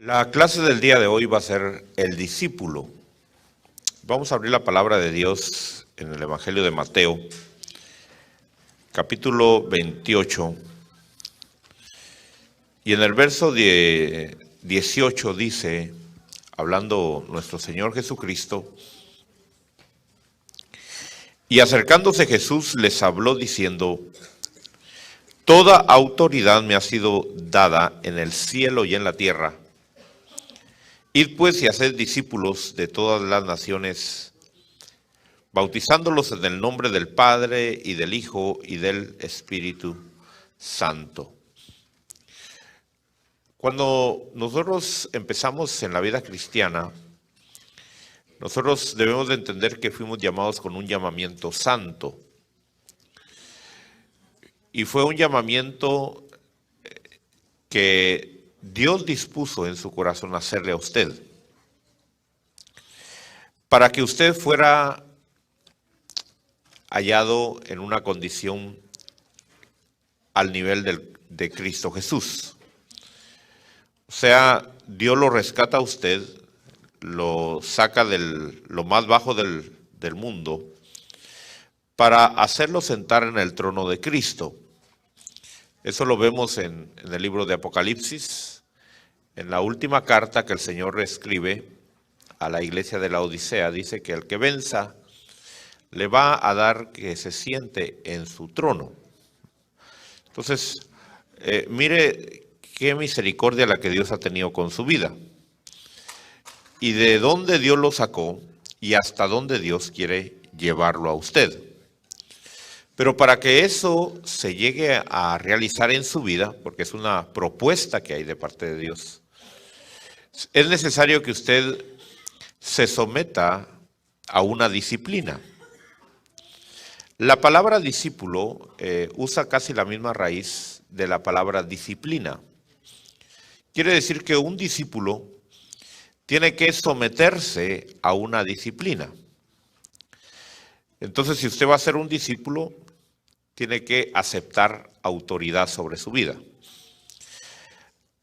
La clase del día de hoy va a ser el discípulo. Vamos a abrir la palabra de Dios en el Evangelio de Mateo, capítulo 28. Y en el verso 18 dice, hablando nuestro Señor Jesucristo, y acercándose Jesús les habló diciendo, toda autoridad me ha sido dada en el cielo y en la tierra. Id pues y haced discípulos de todas las naciones, bautizándolos en el nombre del Padre y del Hijo y del Espíritu Santo. Cuando nosotros empezamos en la vida cristiana, nosotros debemos de entender que fuimos llamados con un llamamiento santo. Y fue un llamamiento que Dios dispuso en su corazón hacerle a usted, para que usted fuera hallado en una condición al nivel de Cristo Jesús. O sea, Dios lo rescata a usted, lo saca de lo más bajo del mundo, para hacerlo sentar en el trono de Cristo. Eso lo vemos en el libro de Apocalipsis, en la última carta que el Señor escribe a la iglesia de la Odisea. Dice que el que venza le va a dar que se siente en su trono. Entonces, mire qué misericordia la que Dios ha tenido con su vida. Y de dónde Dios lo sacó y hasta dónde Dios quiere llevarlo a usted. Pero para que eso se llegue a realizar en su vida, porque es una propuesta que hay de parte de Dios, es necesario que usted se someta a una disciplina. La palabra discípulo usa casi la misma raíz de la palabra disciplina. Quiere decir que un discípulo tiene que someterse a una disciplina. Entonces, si usted va a ser un discípulo, tiene que aceptar autoridad sobre su vida.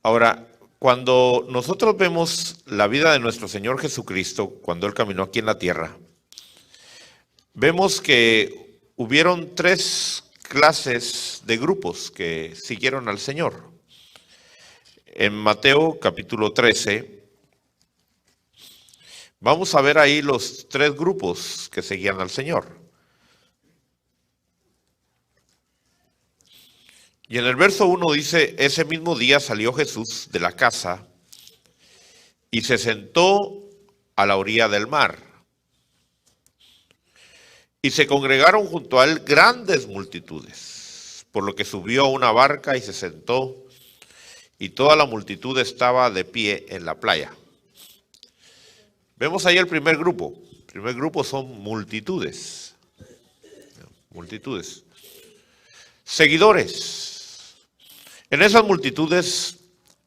Ahora, cuando nosotros vemos la vida de nuestro Señor Jesucristo, cuando Él caminó aquí en la tierra, vemos que hubieron 3 clases de grupos que siguieron al Señor. En Mateo capítulo 13, vamos a ver ahí los 3 grupos que seguían al Señor. Y en el verso 1 dice, ese mismo día salió Jesús de la casa y se sentó a la orilla del mar. Y se congregaron junto a él grandes multitudes, por lo que subió a una barca y se sentó, y toda la multitud estaba de pie en la playa. Vemos ahí el primer grupo. El primer grupo son multitudes. Multitudes. Seguidores. En esas multitudes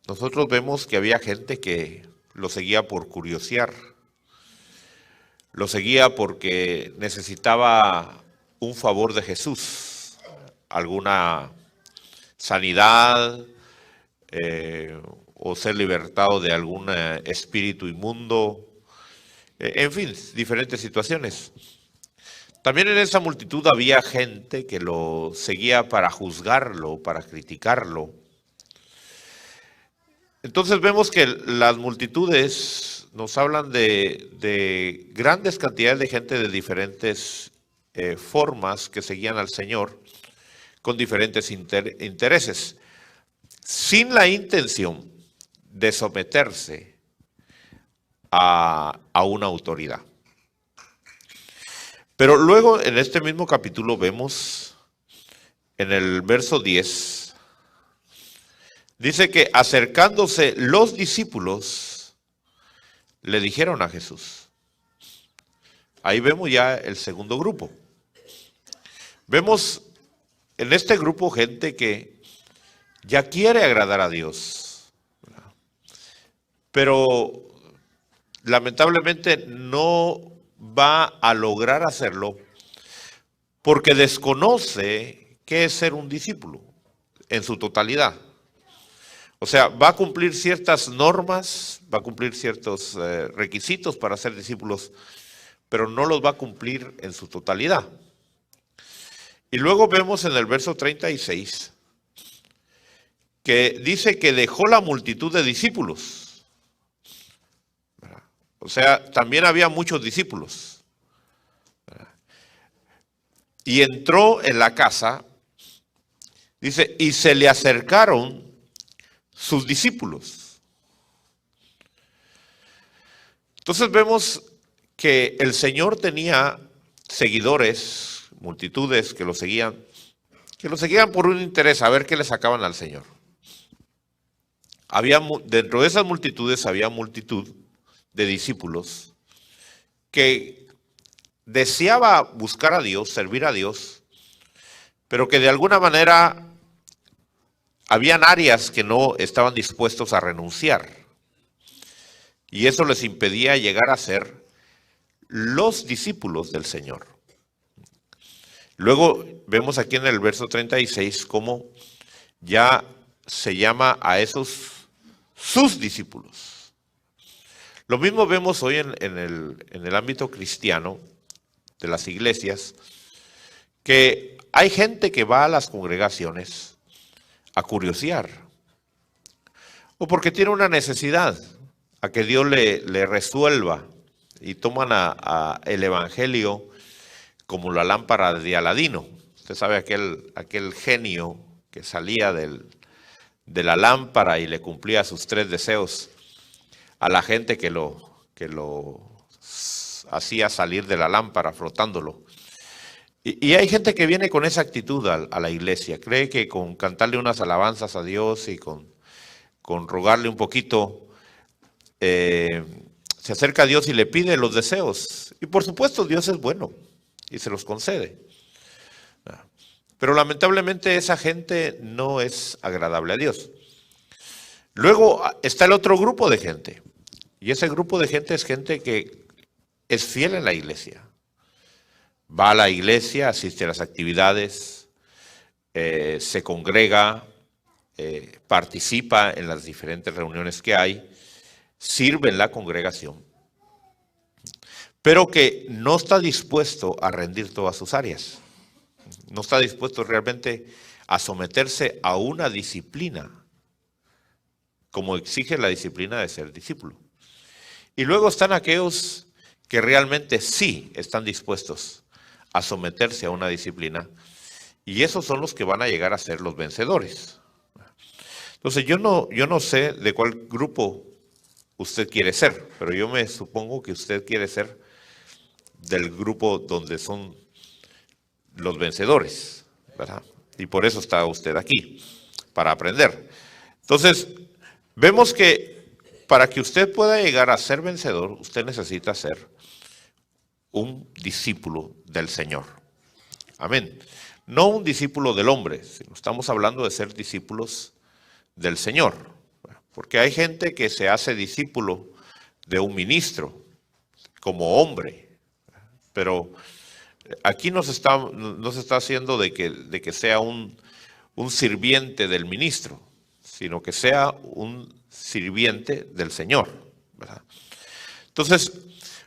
nosotros vemos que había gente que lo seguía por curiosear, lo seguía porque necesitaba un favor de Jesús, alguna sanidad o ser libertado de algún espíritu inmundo, en fin, diferentes situaciones. También en esa multitud había gente que lo seguía para juzgarlo, para criticarlo. Entonces vemos que las multitudes nos hablan de grandes cantidades de gente de diferentes formas que seguían al Señor con diferentes intereses, sin la intención de someterse a una autoridad. Pero luego en este mismo capítulo vemos en el verso 10, dice que acercándose los discípulos le dijeron a Jesús. Ahí vemos ya el segundo grupo. Vemos en este grupo gente que ya quiere agradar a Dios, pero lamentablemente no va a lograr hacerlo porque desconoce qué es ser un discípulo en su totalidad. O sea, va a cumplir ciertas normas, va a cumplir ciertos requisitos para ser discípulos, pero no los va a cumplir en su totalidad. Y luego vemos en el verso 36 que dice que dejó la multitud de discípulos. O sea, también había muchos discípulos. Y entró en la casa, dice, y se le acercaron sus discípulos. Entonces vemos que el Señor tenía seguidores, multitudes que lo seguían por un interés, a ver qué le sacaban al Señor. Dentro de esas multitudes había multitud de discípulos que deseaba buscar a Dios, servir a Dios, pero que de alguna manera habían áreas que no estaban dispuestos a renunciar. Y eso les impedía llegar a ser los discípulos del Señor. Luego vemos aquí en el verso 36 cómo ya se llama a esos sus discípulos. Lo mismo vemos hoy en el ámbito cristiano de las iglesias, que hay gente que va a las congregaciones a curiosear, o porque tiene una necesidad, a que Dios le resuelva, y toman el evangelio como la lámpara de Aladino. Usted sabe aquel genio que salía de la lámpara y le cumplía sus 3 deseos a la gente que lo hacía salir de la lámpara frotándolo. Y hay gente que viene con esa actitud a la iglesia. Cree que con cantarle unas alabanzas a Dios y con rogarle un poquito, se acerca a Dios y le pide los deseos. Y por supuesto Dios es bueno y se los concede. Pero lamentablemente esa gente no es agradable a Dios. Luego está el otro grupo de gente. Y ese grupo de gente es gente que es fiel en la iglesia. Va a la iglesia, asiste a las actividades, se congrega, participa en las diferentes reuniones que hay, sirve en la congregación, pero que no está dispuesto a rendir todas sus áreas. No está dispuesto realmente a someterse a una disciplina, como exige la disciplina de ser discípulo. Y luego están aquellos que realmente sí están dispuestos a someterse a una disciplina, y esos son los que van a llegar a ser los vencedores. Entonces yo no sé de cuál grupo usted quiere ser, pero yo me supongo que usted quiere ser del grupo donde son los vencedores, ¿verdad? Y por eso está usted aquí, para aprender. Entonces, vemos que para que usted pueda llegar a ser vencedor, usted necesita ser un discípulo del Señor. Amén. No un discípulo del hombre, sino estamos hablando de ser discípulos del Señor. Porque hay gente que se hace discípulo de un ministro como hombre, pero aquí no se está haciendo de que sea un sirviente del ministro, sino que sea un sirviente del Señor, ¿verdad? Entonces,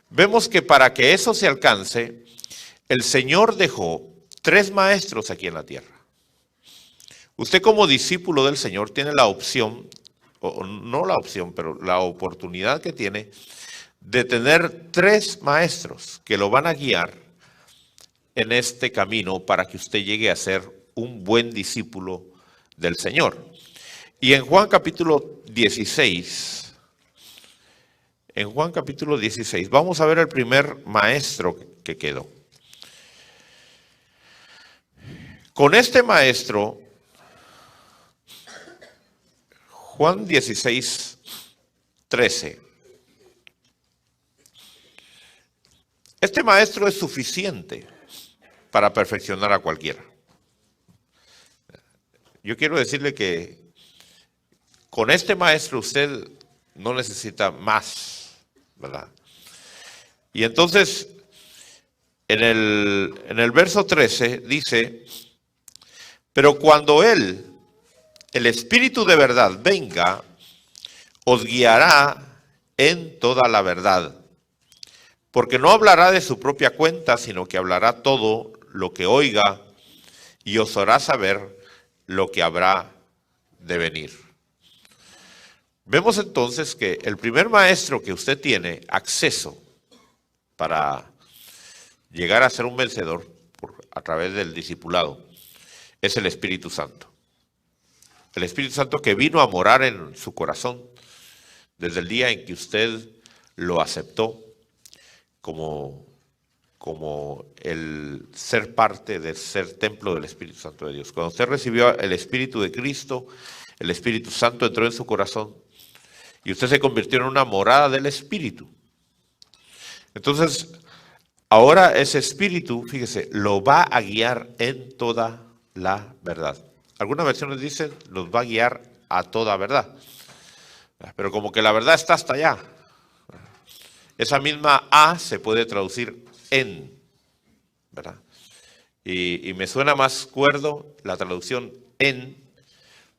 vemos que para que eso se alcance, el Señor dejó 3 maestros aquí en la tierra. Usted como discípulo del Señor tiene la opción, o no la opción, pero la oportunidad que tiene de tener 3 maestros que lo van a guiar en este camino para que usted llegue a ser un buen discípulo del Señor. Y en Juan capítulo 16, vamos a ver el primer maestro que quedó. Con este maestro, Juan 16, 13. Este maestro es suficiente para perfeccionar a cualquiera. Yo quiero decirle que con este maestro usted no necesita más, ¿verdad? Y entonces, en el verso 13 dice, pero cuando él, el Espíritu de verdad venga, os guiará en toda la verdad, porque no hablará de su propia cuenta, sino que hablará todo lo que oiga y os hará saber lo que habrá de venir. Vemos entonces que el primer maestro que usted tiene acceso para llegar a ser un vencedor a través del discipulado es el Espíritu Santo. El Espíritu Santo que vino a morar en su corazón desde el día en que usted lo aceptó como el ser parte del ser templo del Espíritu Santo de Dios. Cuando usted recibió el Espíritu de Cristo, el Espíritu Santo entró en su corazón y usted se convirtió en una morada del Espíritu. Entonces, ahora ese Espíritu, fíjese, lo va a guiar en toda la verdad. Algunas versiones dicen, nos va a guiar a toda verdad. Pero como que la verdad está hasta allá. Esa misma A se puede traducir en, ¿verdad? Y me suena más cuerdo la traducción en,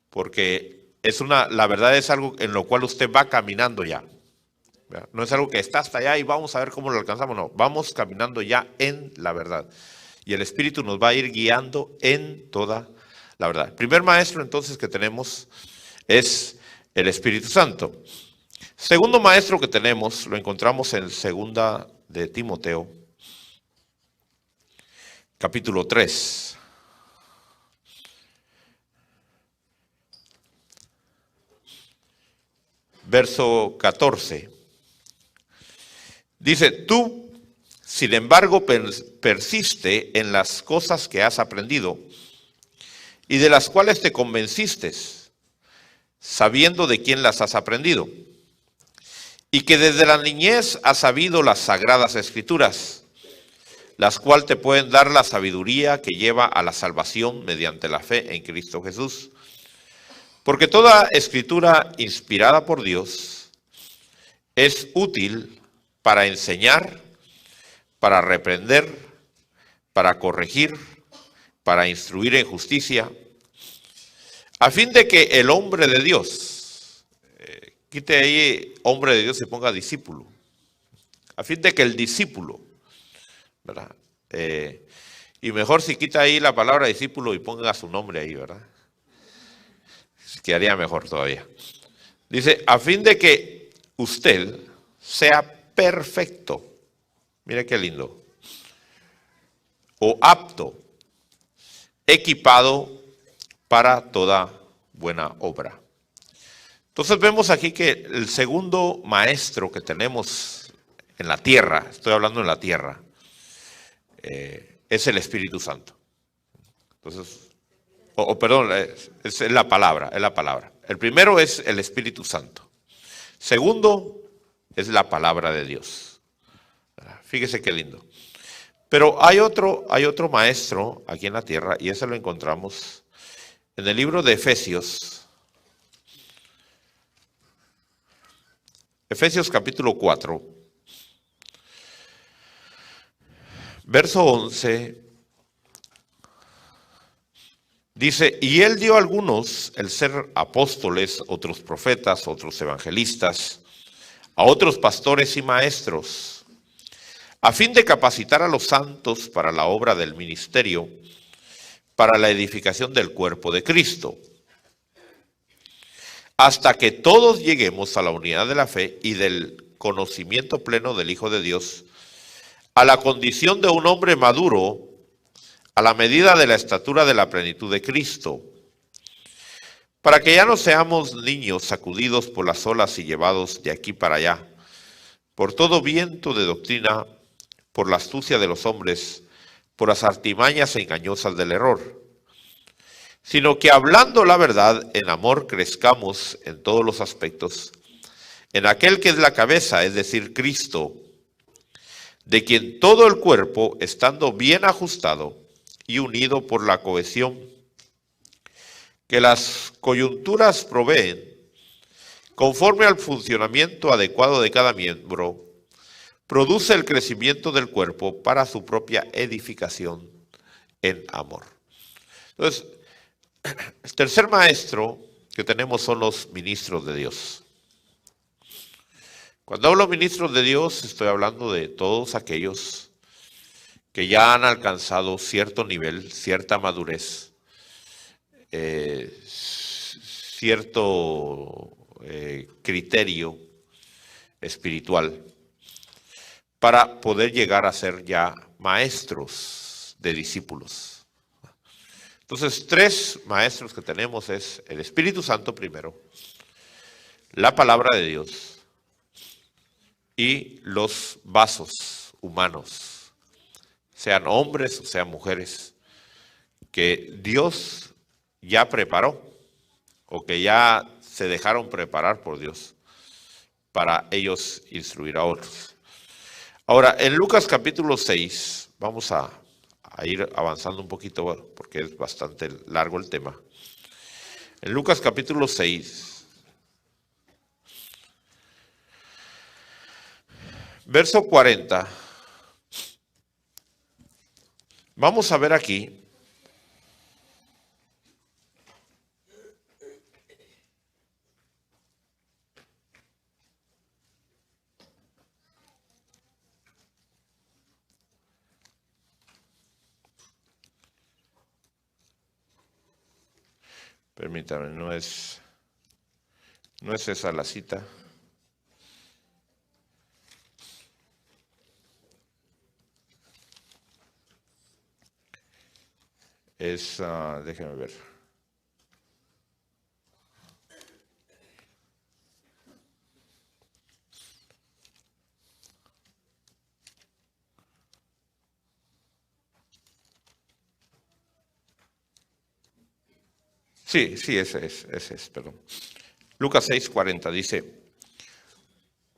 porque la verdad es algo en lo cual usted va caminando ya. ¿Verdad? No es algo que está hasta allá y vamos a ver cómo lo alcanzamos, no. Vamos caminando ya en la verdad. Y el Espíritu nos va a ir guiando en toda la verdad. El primer maestro entonces que tenemos es el Espíritu Santo. Segundo maestro que tenemos, lo encontramos en 2 de Timoteo, capítulo 3. Verso 14. Dice, tú, sin embargo, persiste en las cosas que has aprendido y de las cuales te convenciste, sabiendo de quién las has aprendido, y que desde la niñez has sabido las sagradas escrituras, las cuales te pueden dar la sabiduría que lleva a la salvación mediante la fe en Cristo Jesús. Porque toda escritura inspirada por Dios es útil para enseñar, para reprender, para corregir, para instruir en justicia, a fin de que el hombre de Dios, quite ahí hombre de Dios y ponga discípulo, a fin de que el discípulo, ¿verdad? Y mejor si quita ahí la palabra discípulo y ponga su nombre ahí, ¿verdad? Quedaría mejor todavía. Dice, a fin de que usted sea perfecto, mire qué lindo, o apto, equipado para toda buena obra. Entonces vemos aquí que el segundo maestro que tenemos en la tierra, estoy hablando en la tierra, es el Espíritu Santo. Entonces, perdón, es la palabra, es la palabra. El primero es el Espíritu Santo. Segundo es la palabra de Dios. Fíjese qué lindo. Pero hay otro maestro aquí en la tierra y ese lo encontramos en el libro de Efesios. Efesios capítulo 4, verso 11. Dice, y él dio a algunos el ser apóstoles, otros profetas, otros evangelistas, a otros pastores y maestros, a fin de capacitar a los santos para la obra del ministerio, para la edificación del cuerpo de Cristo, hasta que todos lleguemos a la unidad de la fe y del conocimiento pleno del Hijo de Dios, a la condición de un hombre maduro, a la medida de la estatura de la plenitud de Cristo, para que ya no seamos niños sacudidos por las olas y llevados de aquí para allá, por todo viento de doctrina, por la astucia de los hombres, por las artimañas engañosas del error, sino que hablando la verdad en amor crezcamos en todos los aspectos, en aquel que es la cabeza, es decir, Cristo, de quien todo el cuerpo, estando bien ajustado y unido por la cohesión que las coyunturas proveen, conforme al funcionamiento adecuado de cada miembro, produce el crecimiento del cuerpo para su propia edificación en amor. Entonces, El tercer maestro que tenemos son los ministros de Dios. Cuando hablo ministros de Dios, estoy hablando de todos aquellos que ya han alcanzado cierto nivel, cierta madurez, cierto criterio espiritual para poder llegar a ser ya maestros de discípulos. Entonces, tres maestros que tenemos es el Espíritu Santo primero, la palabra de Dios y los vasos humanos, sean hombres o sean mujeres, que Dios ya preparó o que ya se dejaron preparar por Dios para ellos instruir a otros. Ahora, en Lucas capítulo 6, vamos a ir avanzando un poquito porque es bastante largo el tema. En Lucas capítulo 6, verso 40, vamos a ver aquí permítame, no es esa la cita. Es, déjenme ver. Sí, ese es, perdón. Lucas 6:40 dice,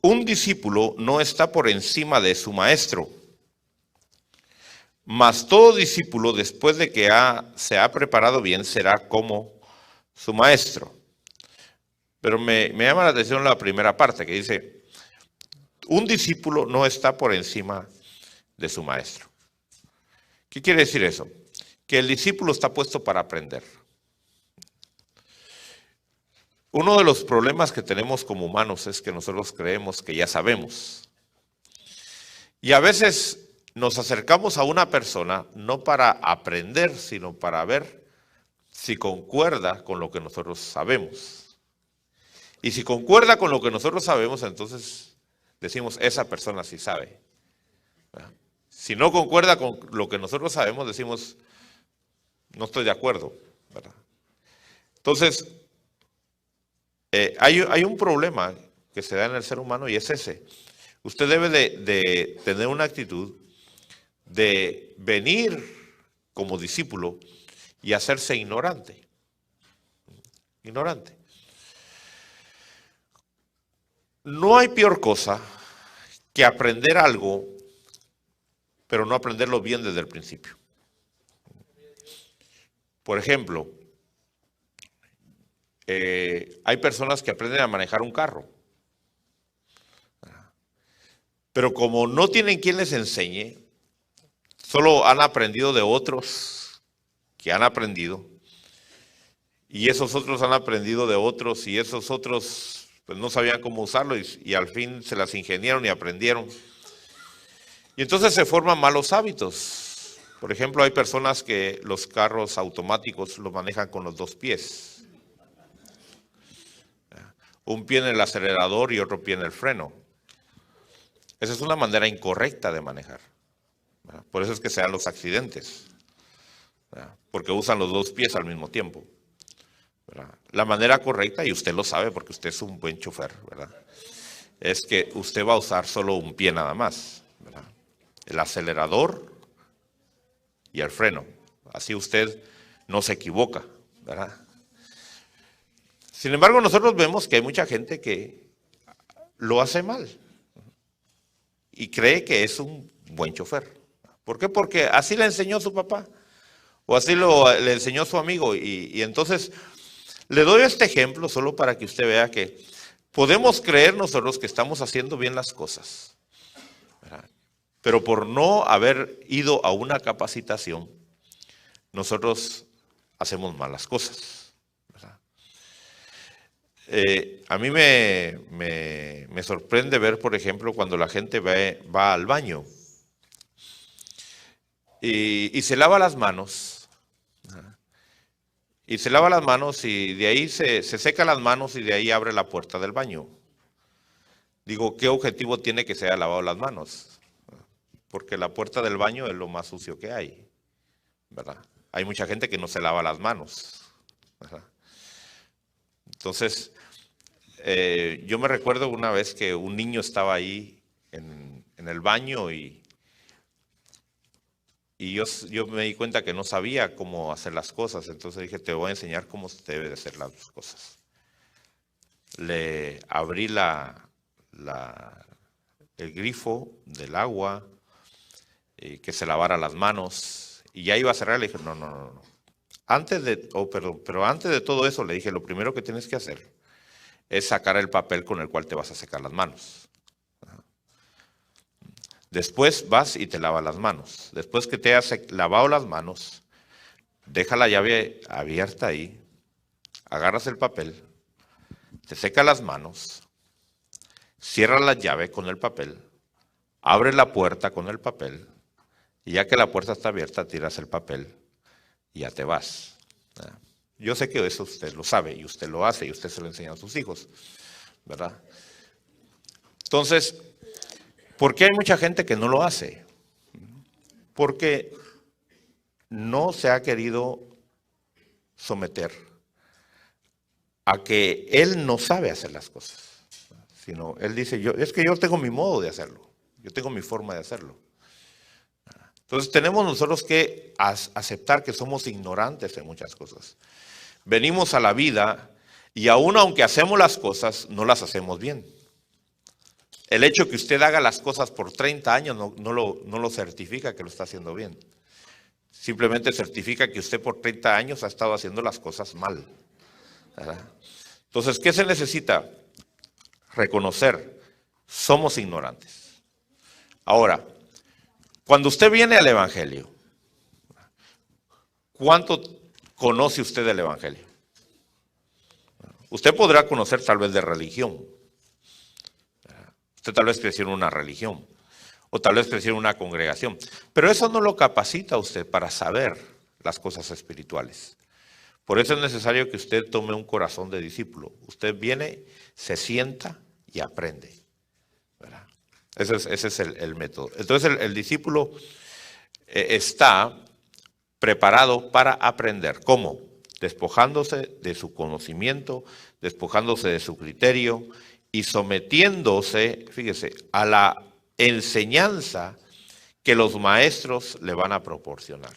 un discípulo no está por encima de su maestro, mas todo discípulo después de que se ha preparado bien será como su maestro. Pero me llama la atención la primera parte que dice, un discípulo no está por encima de su maestro. ¿Qué quiere decir eso? Que el discípulo está puesto para aprender. Uno de los problemas que tenemos como humanos es que nosotros creemos que ya sabemos. Y a veces nos acercamos a una persona no para aprender, sino para ver si concuerda con lo que nosotros sabemos. Y si concuerda con lo que nosotros sabemos, entonces decimos, esa persona sí sabe. Si no concuerda con lo que nosotros sabemos, decimos, no estoy de acuerdo, ¿verdad? Entonces, hay un problema que se da en el ser humano y es ese. Usted debe de tener una actitud de venir como discípulo y hacerse ignorante. Ignorante. No hay peor cosa que aprender algo, pero no aprenderlo bien desde el principio. Por ejemplo, hay personas que aprenden a manejar un carro, pero como no tienen quien les enseñe, solo han aprendido de otros que han aprendido, y esos otros han aprendido de otros, y esos otros pues no sabían cómo usarlo, y al fin se las ingeniaron y aprendieron. Y entonces se forman malos hábitos. Por ejemplo, hay personas que los carros automáticos los manejan con los dos pies. Un pie en el acelerador y otro pie en el freno. Esa es una manera incorrecta de manejar. Por eso es que se dan los accidentes. Porque usan los dos pies al mismo tiempo. La manera correcta, y usted lo sabe porque usted es un buen chofer, ¿verdad?, es que usted va a usar solo un pie nada más, ¿verdad?, el acelerador y el freno. Así usted no se equivoca, ¿verdad? Sin embargo, nosotros vemos que hay mucha gente que lo hace mal y cree que es un buen chofer. ¿Por qué? Porque así le enseñó su papá o así le enseñó su amigo. Y entonces le doy este ejemplo solo para que usted vea que podemos creer nosotros que estamos haciendo bien las cosas, ¿verdad?, pero por no haber ido a una capacitación, nosotros hacemos mal las cosas, ¿verdad? A mí me sorprende ver, por ejemplo, cuando la gente va al baño y se lava las manos. Y se lava las manos y de ahí se seca las manos y de ahí abre la puerta del baño. Digo, ¿qué objetivo tiene que se haya lavado las manos? Porque la puerta del baño es lo más sucio que hay, ¿verdad? Hay mucha gente que no se lava las manos, ¿verdad? Entonces, yo me recuerdo una vez que un niño estaba ahí en el baño y yo me di cuenta que no sabía cómo hacer las cosas, entonces dije, te voy a enseñar cómo se debe de hacer las cosas. Le abrí el grifo del agua, que se lavara las manos, y ya iba a cerrar, le dije, no. Pero antes de todo eso le dije, lo primero que tienes que hacer es sacar el papel con el cual te vas a secar las manos. Después vas y te lavas las manos. Después que te hayas lavado las manos, deja la llave abierta ahí, agarras el papel, te secas las manos, cierras la llave con el papel, abres la puerta con el papel, y ya que la puerta está abierta, tiras el papel y ya te vas. Yo sé que eso usted lo sabe y usted lo hace y usted se lo enseña a sus hijos, ¿verdad? Entonces, ¿por qué hay mucha gente que no lo hace? Porque no se ha querido someter a que él no sabe hacer las cosas, sino él dice, es que yo tengo mi modo de hacerlo, yo tengo mi forma de hacerlo. Entonces tenemos nosotros que aceptar que somos ignorantes en muchas cosas. Venimos a la vida y aún aunque hacemos las cosas, no las hacemos bien. El hecho que usted haga las cosas por 30 años no lo certifica que lo está haciendo bien. Simplemente certifica que usted por 30 años ha estado haciendo las cosas mal, ¿verdad? Entonces, ¿qué se necesita? Reconocer, somos ignorantes. Ahora, cuando usted viene al Evangelio, ¿cuánto conoce usted del Evangelio? Usted podrá conocer tal vez de religión. Usted tal vez creció en una religión o tal vez creció en una congregación, pero eso no lo capacita a usted para saber las cosas espirituales. Por eso es necesario que usted tome un corazón de discípulo. Usted viene, se sienta y aprende, ¿verdad? Ese es el método. Entonces el discípulo está preparado para aprender. ¿Cómo? Despojándose de su conocimiento, despojándose de su criterio y sometiéndose, fíjese, a la enseñanza que los maestros le van a proporcionar.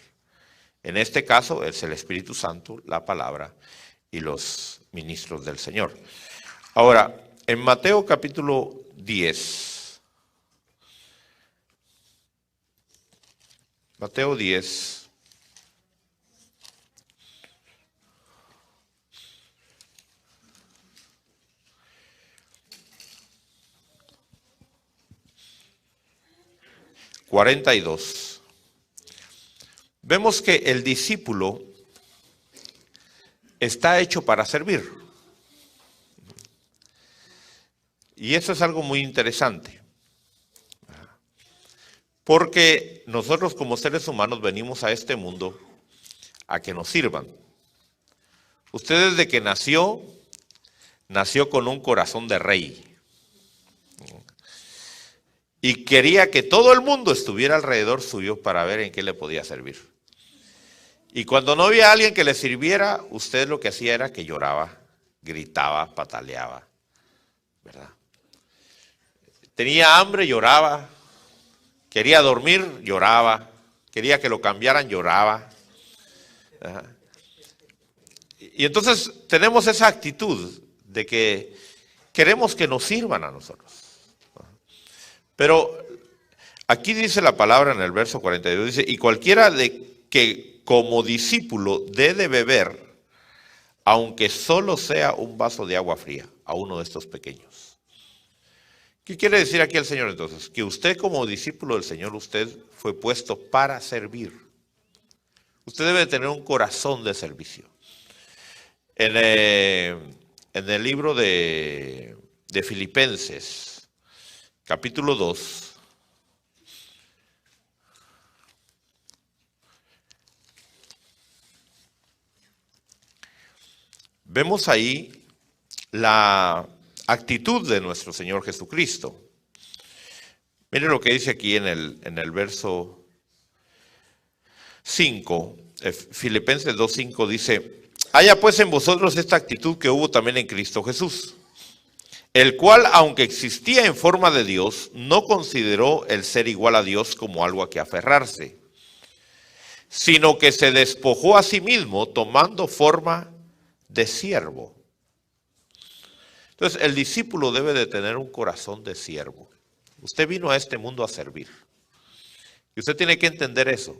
En este caso es el Espíritu Santo, la palabra y los ministros del Señor. Ahora, en Mateo capítulo 10, Mateo 10, ...42... vemos que el discípulo está hecho para servir. Y eso es algo muy interesante. Porque nosotros como seres humanos venimos a este mundo a que nos sirvan. Usted desde que nació con un corazón de rey. Y quería que todo el mundo estuviera alrededor suyo para ver en qué le podía servir. Y cuando no había alguien que le sirviera, usted lo que hacía era que lloraba, gritaba, pataleaba, ¿verdad? Tenía hambre, lloraba. Quería dormir, lloraba. Quería que lo cambiaran, lloraba. ¿Verdad? Y entonces tenemos esa actitud de que queremos que nos sirvan a nosotros. Pero aquí dice la palabra en el verso 42, dice, y cualquiera que como discípulo dé de beber, aunque solo sea un vaso de agua fría, a uno de estos pequeños. ¿Qué quiere decir aquí el Señor entonces? Que usted como discípulo del Señor, usted fue puesto para servir. Usted debe tener un corazón de servicio. En el libro de Filipenses, capítulo 2, vemos ahí la actitud de nuestro Señor Jesucristo. Mire lo que dice aquí en el verso 5, Filipenses 2:5 dice: haya pues en vosotros esta actitud que hubo también en Cristo Jesús, el cual, aunque existía en forma de Dios, no consideró el ser igual a Dios como algo a que aferrarse, sino que se despojó a sí mismo tomando forma de siervo. Entonces, el discípulo debe de tener un corazón de siervo. Usted vino a este mundo a servir. Y usted tiene que entender eso.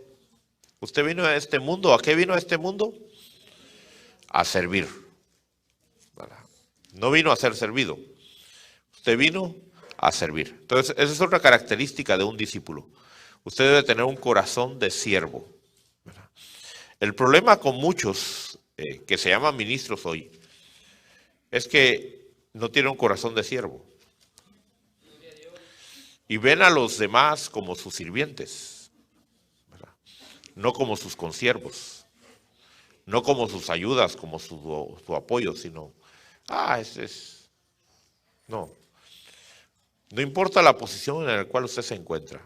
Usted vino a este mundo, ¿a qué vino a este mundo? A servir. No vino a ser servido. Usted vino a servir. Entonces, esa es otra característica de un discípulo. Usted debe tener un corazón de siervo. El problema con muchos que se llaman ministros hoy es que no tienen un corazón de siervo. Y ven a los demás como sus sirvientes, ¿verdad? No como sus consiervos, no como sus ayudas, como su apoyo, sino, no. No importa la posición en la cual usted se encuentra,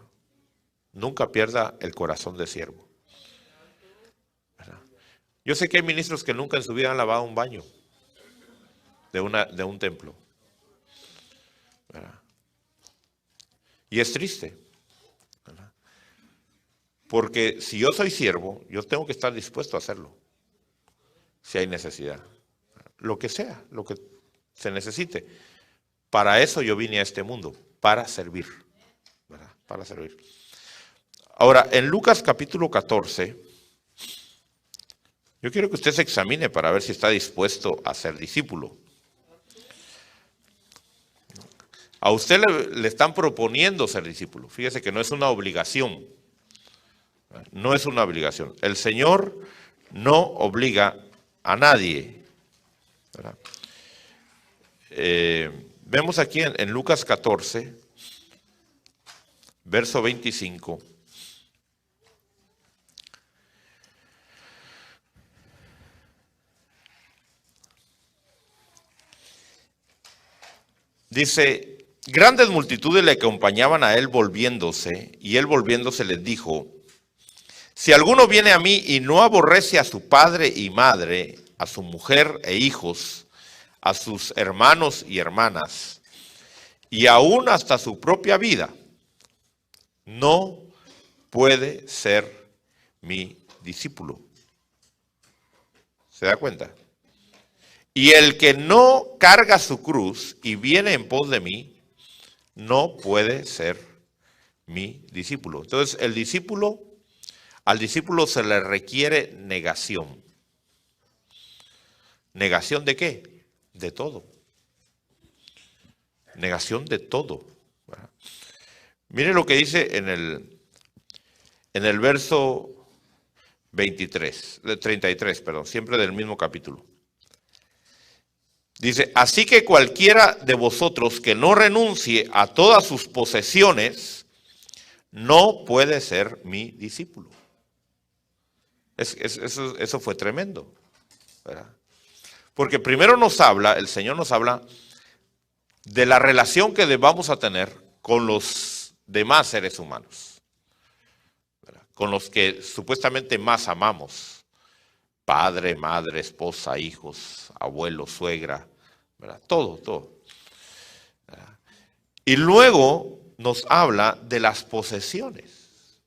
nunca pierda el corazón de siervo, ¿verdad? Yo sé que hay ministros que nunca en su vida han lavado un baño de un templo, ¿verdad? Y es triste, ¿verdad? Porque si yo soy siervo, yo tengo que estar dispuesto a hacerlo, si hay necesidad, lo que sea, lo que se necesite. Para eso yo vine a este mundo, para servir, ¿verdad? Para servir. Ahora, en Lucas capítulo 14, yo quiero que usted se examine para ver si está dispuesto a ser discípulo. A usted le están proponiendo ser discípulo. Fíjese que no es una obligación. No es una obligación. El Señor no obliga a nadie, ¿verdad? Vemos aquí en Lucas 14, verso 25. Dice: grandes multitudes le acompañaban a él volviéndose, y él volviéndose les dijo: si alguno viene a mí y no aborrece a su padre y madre, a su mujer e hijos, a sus hermanos y hermanas, y aún hasta su propia vida, no puede ser mi discípulo. ¿Se da cuenta? Y el que no carga su cruz y viene en pos de mí, no puede ser mi discípulo. Entonces, al discípulo se le requiere negación. ¿Negación de qué? De todo. Negación de todo, ¿verdad? Mire lo que dice en el verso 33, siempre del mismo capítulo. Dice: así que cualquiera de vosotros que no renuncie a todas sus posesiones, no puede ser mi discípulo. Eso fue tremendo, ¿verdad? Porque primero el Señor nos habla de la relación que debamos a tener con los demás seres humanos, ¿verdad? Con los que supuestamente más amamos: padre, madre, esposa, hijos, abuelo, suegra, ¿verdad? Todo, ¿verdad? Y luego nos habla de las posesiones.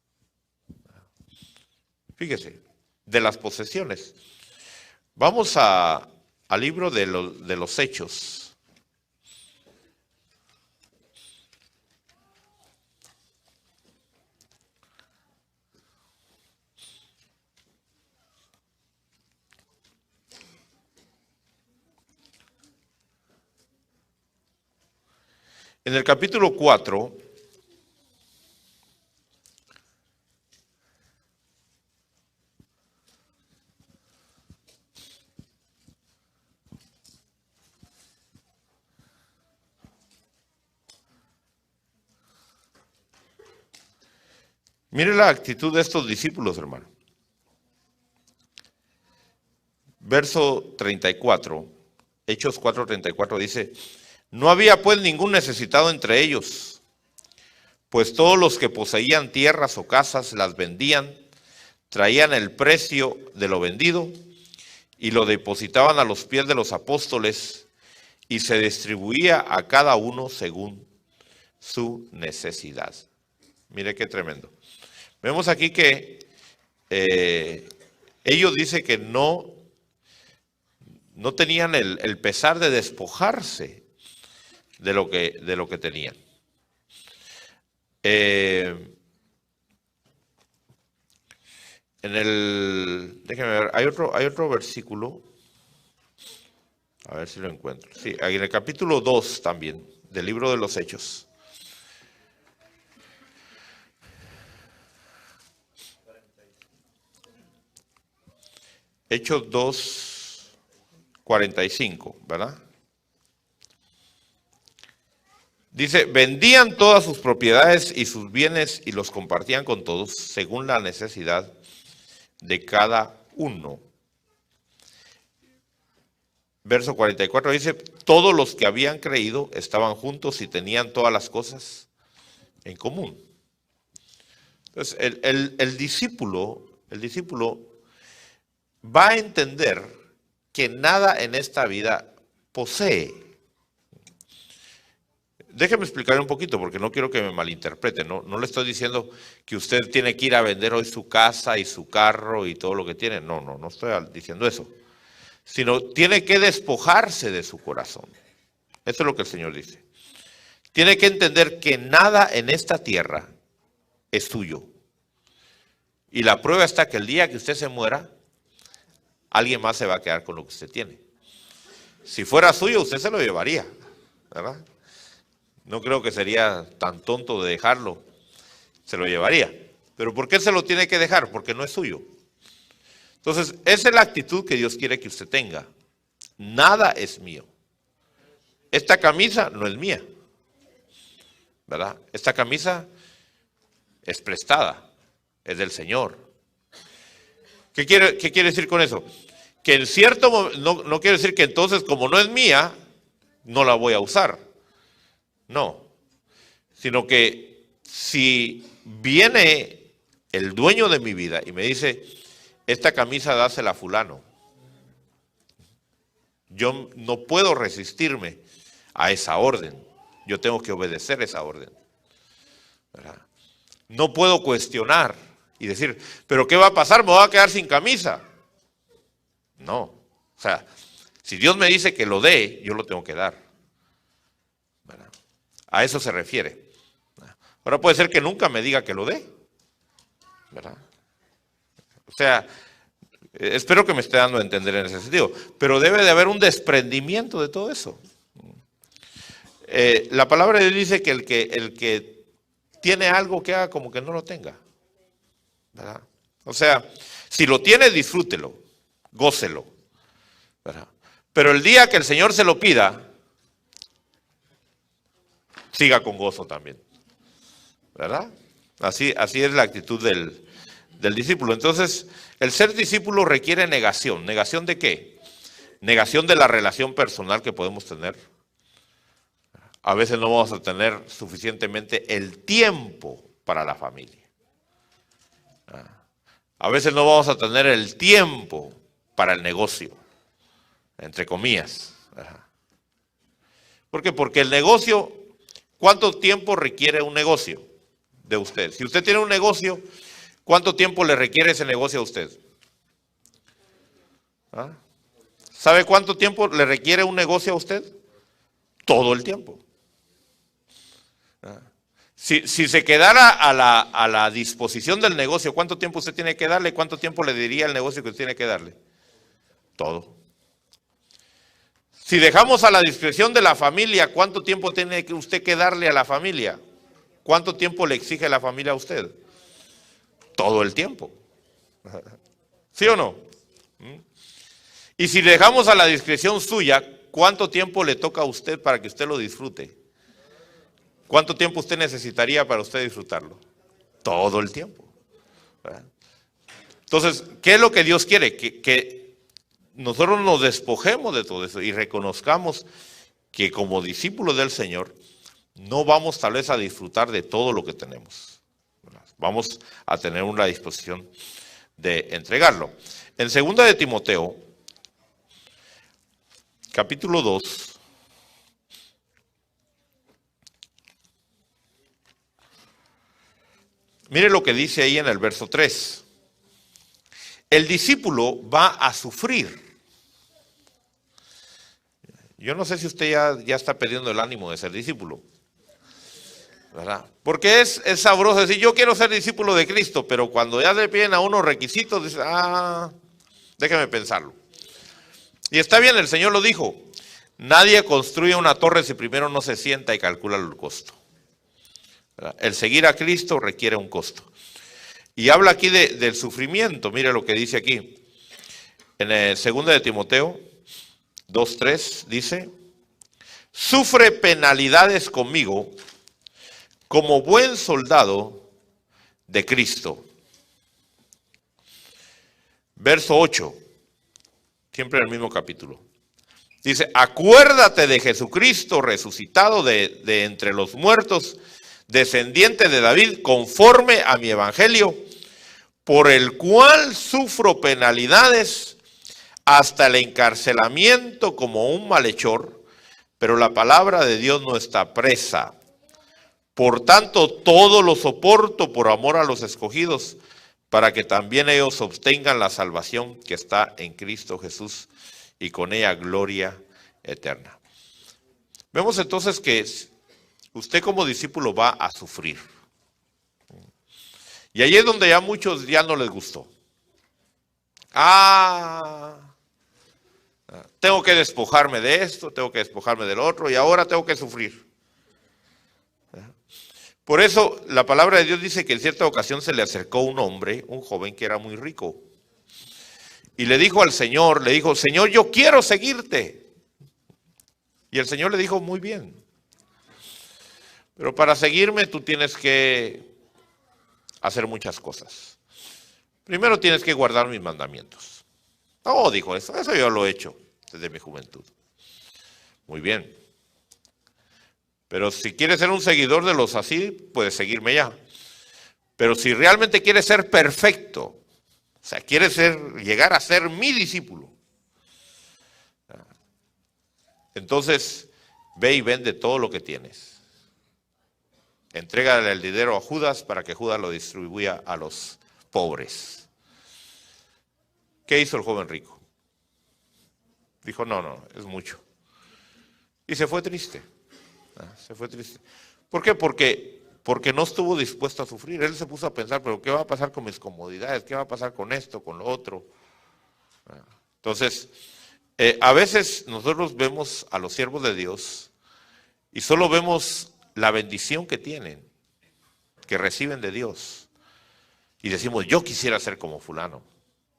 Fíjese, de las posesiones. Vamos al libro de los Hechos. En el capítulo 4, Mire la actitud de estos discípulos, hermano. Verso 34, Hechos 4:34 dice: no había pues ningún necesitado entre ellos, pues todos los que poseían tierras o casas las vendían, traían el precio de lo vendido y lo depositaban a los pies de los apóstoles, y se distribuía a cada uno según su necesidad. Mire qué tremendo. Vemos aquí que ellos dicen que no tenían el pesar de despojarse de lo que tenían. Déjenme ver, hay otro versículo, a ver si lo encuentro. Sí, en el capítulo 2 también, del libro de los Hechos. Hechos 2:45, ¿verdad? Dice: vendían todas sus propiedades y sus bienes y los compartían con todos según la necesidad de cada uno. Verso 44 dice: todos los que habían creído estaban juntos y tenían todas las cosas en común. Entonces, el discípulo va a entender que nada en esta vida posee. Déjeme explicar un poquito, porque no quiero que me malinterprete. No le estoy diciendo que usted tiene que ir a vender hoy su casa y su carro y todo lo que tiene. No estoy diciendo eso. Sino tiene que despojarse de su corazón. Eso es lo que el Señor dice. Tiene que entender que nada en esta tierra es suyo. Y la prueba está que el día que usted se muera, alguien más se va a quedar con lo que usted tiene. Si fuera suyo, usted se lo llevaría, ¿verdad? No creo que sería tan tonto de dejarlo. Se lo llevaría. ¿Pero por qué se lo tiene que dejar? Porque no es suyo. Entonces, esa es la actitud que Dios quiere que usted tenga. Nada es mío. Esta camisa no es mía, ¿verdad? Esta camisa es prestada, es del Señor. ¿Qué quiere decir con eso? Que en cierto momento, no quiere decir que entonces, como no es mía, no la voy a usar. No, sino que si viene el dueño de mi vida y me dice: esta camisa dásela a fulano, yo no puedo resistirme a esa orden. Yo tengo que obedecer esa orden, ¿verdad? No puedo cuestionar y decir: ¿pero qué va a pasar? ¿Me voy a quedar sin camisa? No, o sea, si Dios me dice que lo dé, yo lo tengo que dar, ¿verdad? A eso se refiere. Ahora puede ser que nunca me diga que lo dé, ¿verdad? O sea, espero que me esté dando a entender en ese sentido, pero debe de haber un desprendimiento de todo eso. La palabra de Dios dice que el que tiene algo, que haga como que no lo tenga, ¿verdad? O sea, si lo tiene, disfrútelo, gócelo, ¿verdad? Pero el día que el Señor se lo pida, siga con gozo también, ¿verdad? Así es la actitud del discípulo. Entonces, el ser discípulo requiere negación. ¿Negación de qué? Negación de la relación personal que podemos tener. A veces no vamos a tener suficientemente el tiempo para la familia. A veces no vamos a tener el tiempo para el negocio, entre comillas. ¿Por qué? Porque el negocio, ¿cuánto tiempo requiere un negocio de usted? Si usted tiene un negocio, ¿cuánto tiempo le requiere ese negocio a usted? ¿Sabe cuánto tiempo le requiere un negocio a usted? Todo el tiempo. Si se quedara a la disposición del negocio, ¿cuánto tiempo usted tiene que darle? ¿Cuánto tiempo le diría el negocio que usted tiene que darle? Todo. Si dejamos a la discreción de la familia, ¿cuánto tiempo tiene usted que darle a la familia? ¿Cuánto tiempo le exige la familia a usted? Todo el tiempo. ¿Sí o no? Y si dejamos a la discreción suya, ¿cuánto tiempo le toca a usted para que usted lo disfrute? ¿Cuánto tiempo usted necesitaría para usted disfrutarlo? Todo el tiempo. ¿verdad? Entonces, ¿qué es lo que Dios quiere? Que nosotros nos despojemos de todo eso y reconozcamos que como discípulos del Señor no vamos tal vez a disfrutar de todo lo que tenemos, ¿verdad? Vamos a tener una disposición de entregarlo. En 2 de Timoteo, capítulo 2, mire lo que dice ahí en el verso 3. El discípulo va a sufrir. Yo no sé si usted ya está perdiendo el ánimo de ser discípulo, ¿verdad? Porque es sabroso decir, yo quiero ser discípulo de Cristo, pero cuando ya le piden a unos requisitos, dice, déjeme pensarlo. Y está bien, el Señor lo dijo, nadie construye una torre si primero no se sienta y calcula el costo, ¿verdad? El seguir a Cristo requiere un costo. Y habla aquí del sufrimiento, mire lo que dice aquí, en el 2 de Timoteo 2:3 dice, sufre penalidades conmigo como buen soldado de Cristo. Verso 8, siempre en el mismo capítulo. Dice, acuérdate de Jesucristo resucitado de entre los muertos, descendiente de David, conforme a mi evangelio, por el cual sufro penalidades hasta el encarcelamiento como un malhechor, pero la palabra de Dios no está presa. Por tanto, todo lo soporto por amor a los escogidos, para que también ellos obtengan la salvación que está en Cristo Jesús y con ella gloria eterna. Vemos entonces que usted como discípulo va a sufrir. Y ahí es donde ya a muchos ya no les gustó. Tengo que despojarme de esto, tengo que despojarme del otro y ahora tengo que sufrir. Por eso la palabra de Dios dice que en cierta ocasión se le acercó un hombre, un joven que era muy rico. Y le dijo al Señor, le dijo, Señor, yo quiero seguirte. Y el Señor le dijo, muy bien. Pero para seguirme tú tienes que hacer muchas cosas. Primero tienes que guardar mis mandamientos. No, dijo eso yo lo he hecho desde mi juventud. Muy bien. Pero si quieres ser un seguidor de los así, puedes seguirme ya. Pero si realmente quieres ser perfecto, o sea, quieres llegar a ser mi discípulo, entonces ve y vende todo lo que tienes. Entrégale el dinero a Judas para que Judas lo distribuya a los pobres. ¿Qué hizo el joven rico? Dijo, no, es mucho. Y se fue triste. Se fue triste. ¿Por qué? Porque no estuvo dispuesto a sufrir. Él se puso a pensar, pero ¿qué va a pasar con mis comodidades? ¿Qué va a pasar con esto, con lo otro? Entonces, a veces nosotros vemos a los siervos de Dios y solo vemos la bendición que tienen, que reciben de Dios. Y decimos, yo quisiera ser como fulano,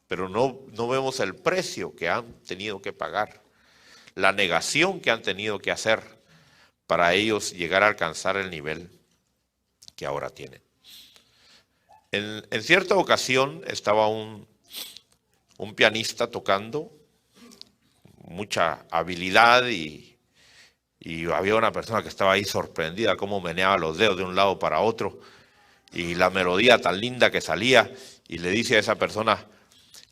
pero no vemos el precio que han tenido que pagar, la negación que han tenido que hacer para ellos llegar a alcanzar el nivel que ahora tienen. En cierta ocasión estaba un pianista tocando, mucha habilidad y había una persona que estaba ahí sorprendida cómo meneaba los dedos de un lado para otro y la melodía tan linda que salía, y le dice a esa persona,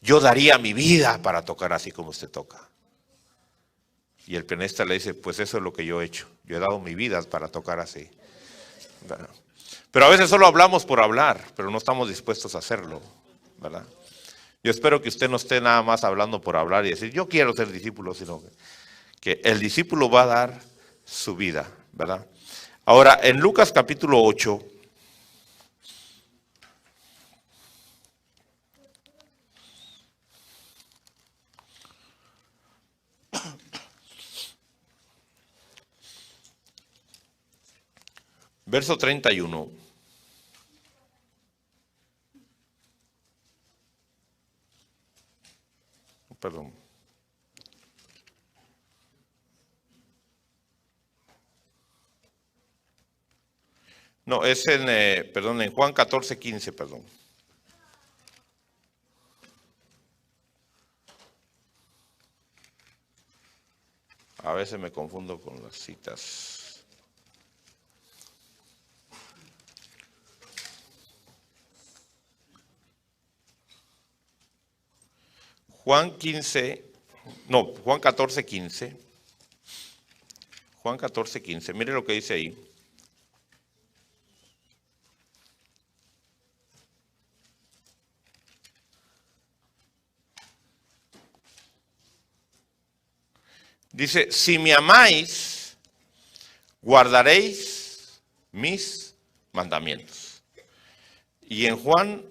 yo daría mi vida para tocar así como usted toca. Y el pianista le dice, pues eso es lo que yo he hecho. Yo he dado mi vida para tocar así. Pero a veces solo hablamos por hablar, pero no estamos dispuestos a hacerlo, ¿verdad? Yo espero que usted no esté nada más hablando por hablar y decir, yo quiero ser discípulo, sino que el discípulo va a dar su vida, ¿verdad? Ahora, en Lucas capítulo 8, verso 31. Perdón. No, es en Juan 14:15, perdón. A veces me confundo con las citas. Juan 14, 15. Juan 14, 15. Mire lo que dice ahí. Dice, si me amáis, guardaréis mis mandamientos. Y en Juan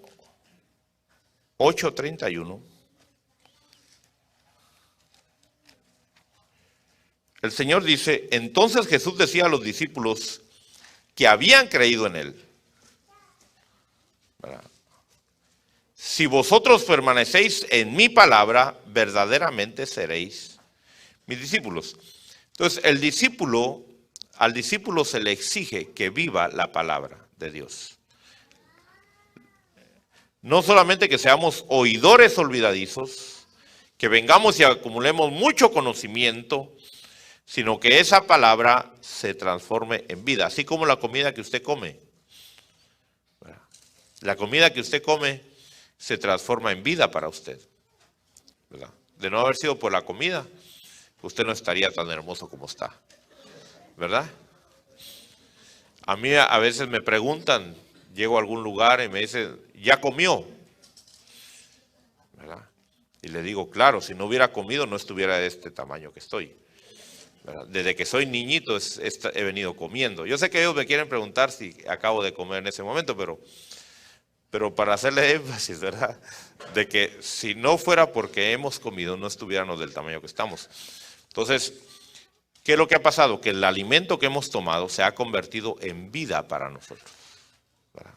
8:31, el Señor dice, entonces Jesús decía a los discípulos que habían creído en Él, ¿verdad? Si vosotros permanecéis en mi palabra, verdaderamente seréis mis discípulos. Entonces, al discípulo se le exige que viva la palabra de Dios. No solamente que seamos oidores olvidadizos, que vengamos y acumulemos mucho conocimiento, sino que esa palabra se transforme en vida, así como la comida que usted come. La comida que usted come se transforma en vida para usted, ¿verdad? De no haber sido por la comida, usted no estaría tan hermoso como está, ¿verdad? A mí a veces me preguntan, llego a algún lugar y me dicen, ¿ya comió? ¿Verdad? Y le digo, claro, si no hubiera comido no estuviera de este tamaño que estoy, ¿verdad? Desde que soy niñito he venido comiendo. Yo sé que ellos me quieren preguntar si acabo de comer en ese momento, pero para hacerle énfasis, ¿verdad? De que si no fuera porque hemos comido no estuviéramos del tamaño que estamos. Entonces, ¿qué es lo que ha pasado? Que el alimento que hemos tomado se ha convertido en vida para nosotros, ¿verdad?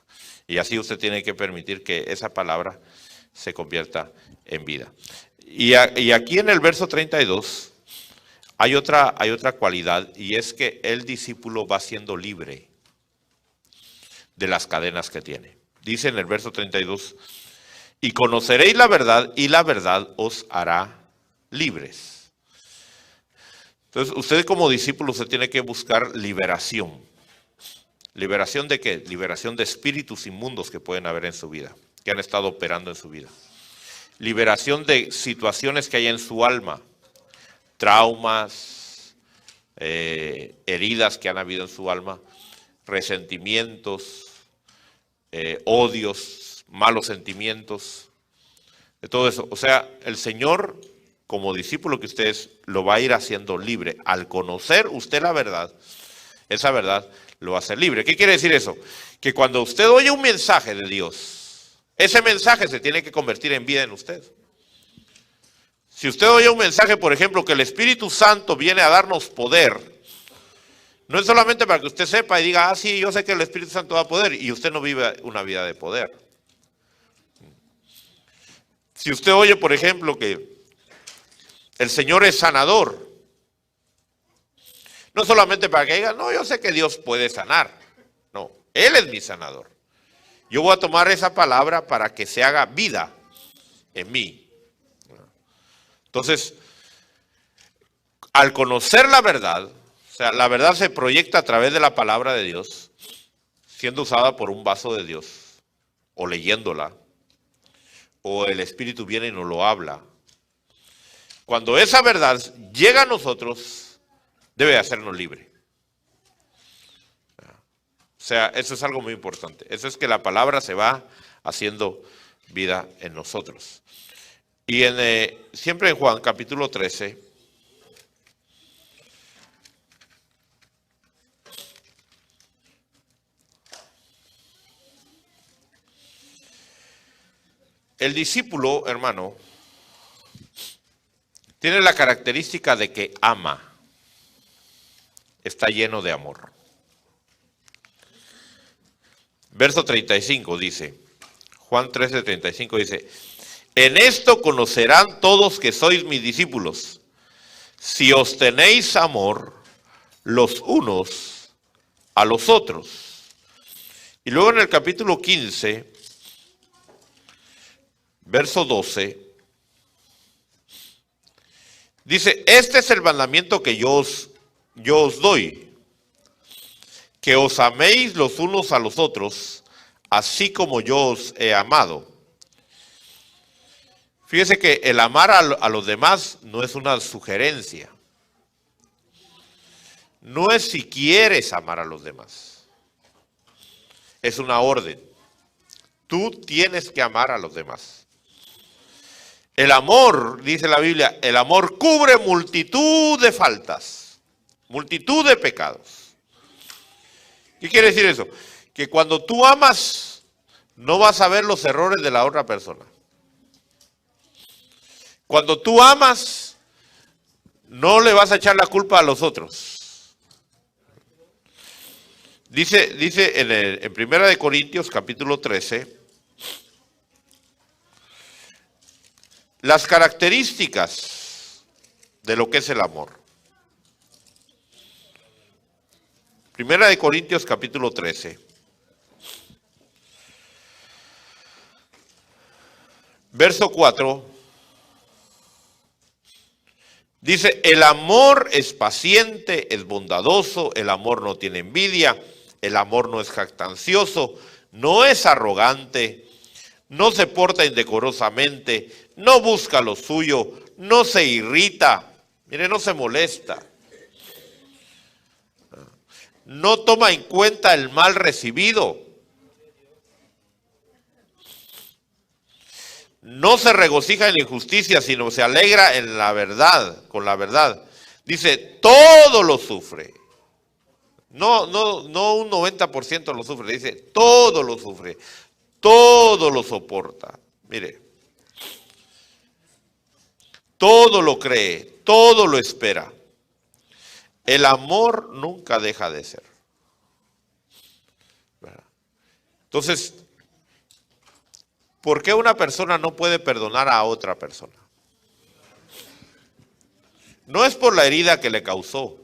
Y así usted tiene que permitir que esa palabra se convierta en vida. Y aquí en el verso 32 hay otra cualidad, y es que el discípulo va siendo libre de las cadenas que tiene. Dice en el verso 32, y conoceréis la verdad, y la verdad os hará libres. Entonces, usted como discípulo se tiene que buscar liberación. ¿Liberación de qué? Liberación de espíritus inmundos que pueden haber en su vida, que han estado operando en su vida. Liberación de situaciones que hay en su alma, traumas, heridas que han habido en su alma, resentimientos, odios, malos sentimientos, de todo eso. O sea, el Señor, como discípulo que usted es, lo va a ir haciendo libre. Al conocer usted la verdad, esa verdad lo va a hacer libre. ¿Qué quiere decir eso? Que cuando usted oye un mensaje de Dios, ese mensaje se tiene que convertir en vida en usted. Si usted oye un mensaje, por ejemplo, que el Espíritu Santo viene a darnos poder, no es solamente para que usted sepa y diga, sí, yo sé que el Espíritu Santo da poder, y usted no vive una vida de poder. Si usted oye, por ejemplo, que el Señor es sanador, no solamente para que diga, no, yo sé que Dios puede sanar. No, Él es mi sanador. Yo voy a tomar esa palabra para que se haga vida en mí. Entonces, al conocer la verdad, o sea, la verdad se proyecta a través de la palabra de Dios, siendo usada por un vaso de Dios, o leyéndola, o el Espíritu viene y nos lo habla. Cuando esa verdad llega a nosotros, debe hacernos libre. O sea, eso es algo muy importante. Eso es que la palabra se va haciendo vida en nosotros. Y siempre en Juan capítulo 13, el discípulo, hermano, tiene la característica de que ama, está lleno de amor. Verso 35 dice, Juan 13, 35 dice, en esto conocerán todos que sois mis discípulos, si os tenéis amor los unos a los otros. Y luego en el capítulo 15, verso 12, Dice, este es el mandamiento que yo os doy, que os améis los unos a los otros, así como yo os he amado. Fíjese que el amar a los demás no es una sugerencia. No es si quieres amar a los demás. Es una orden. Tú tienes que amar a los demás. El amor, dice la Biblia, el amor cubre multitud de faltas, multitud de pecados. ¿Qué quiere decir eso? Que cuando tú amas, no vas a ver los errores de la otra persona. Cuando tú amas, no le vas a echar la culpa a los otros. Dice en 1 Corintios capítulo 13, las características de lo que es el amor. 1 Corintios capítulo 13. Verso 4. Dice, el amor es paciente, es bondadoso, el amor no tiene envidia, el amor no es jactancioso, no es arrogante, no se porta indecorosamente, no busca lo suyo, no se irrita, mire, no se molesta, no toma en cuenta el mal recibido, no se regocija en la injusticia, sino se alegra en la verdad, con la verdad. Dice, todo lo sufre. No un 90% lo sufre, dice, todo lo sufre, todo lo soporta. Mire, todo lo cree, todo lo espera. El amor nunca deja de ser. Entonces, ¿por qué una persona no puede perdonar a otra persona? No es por la herida que le causó.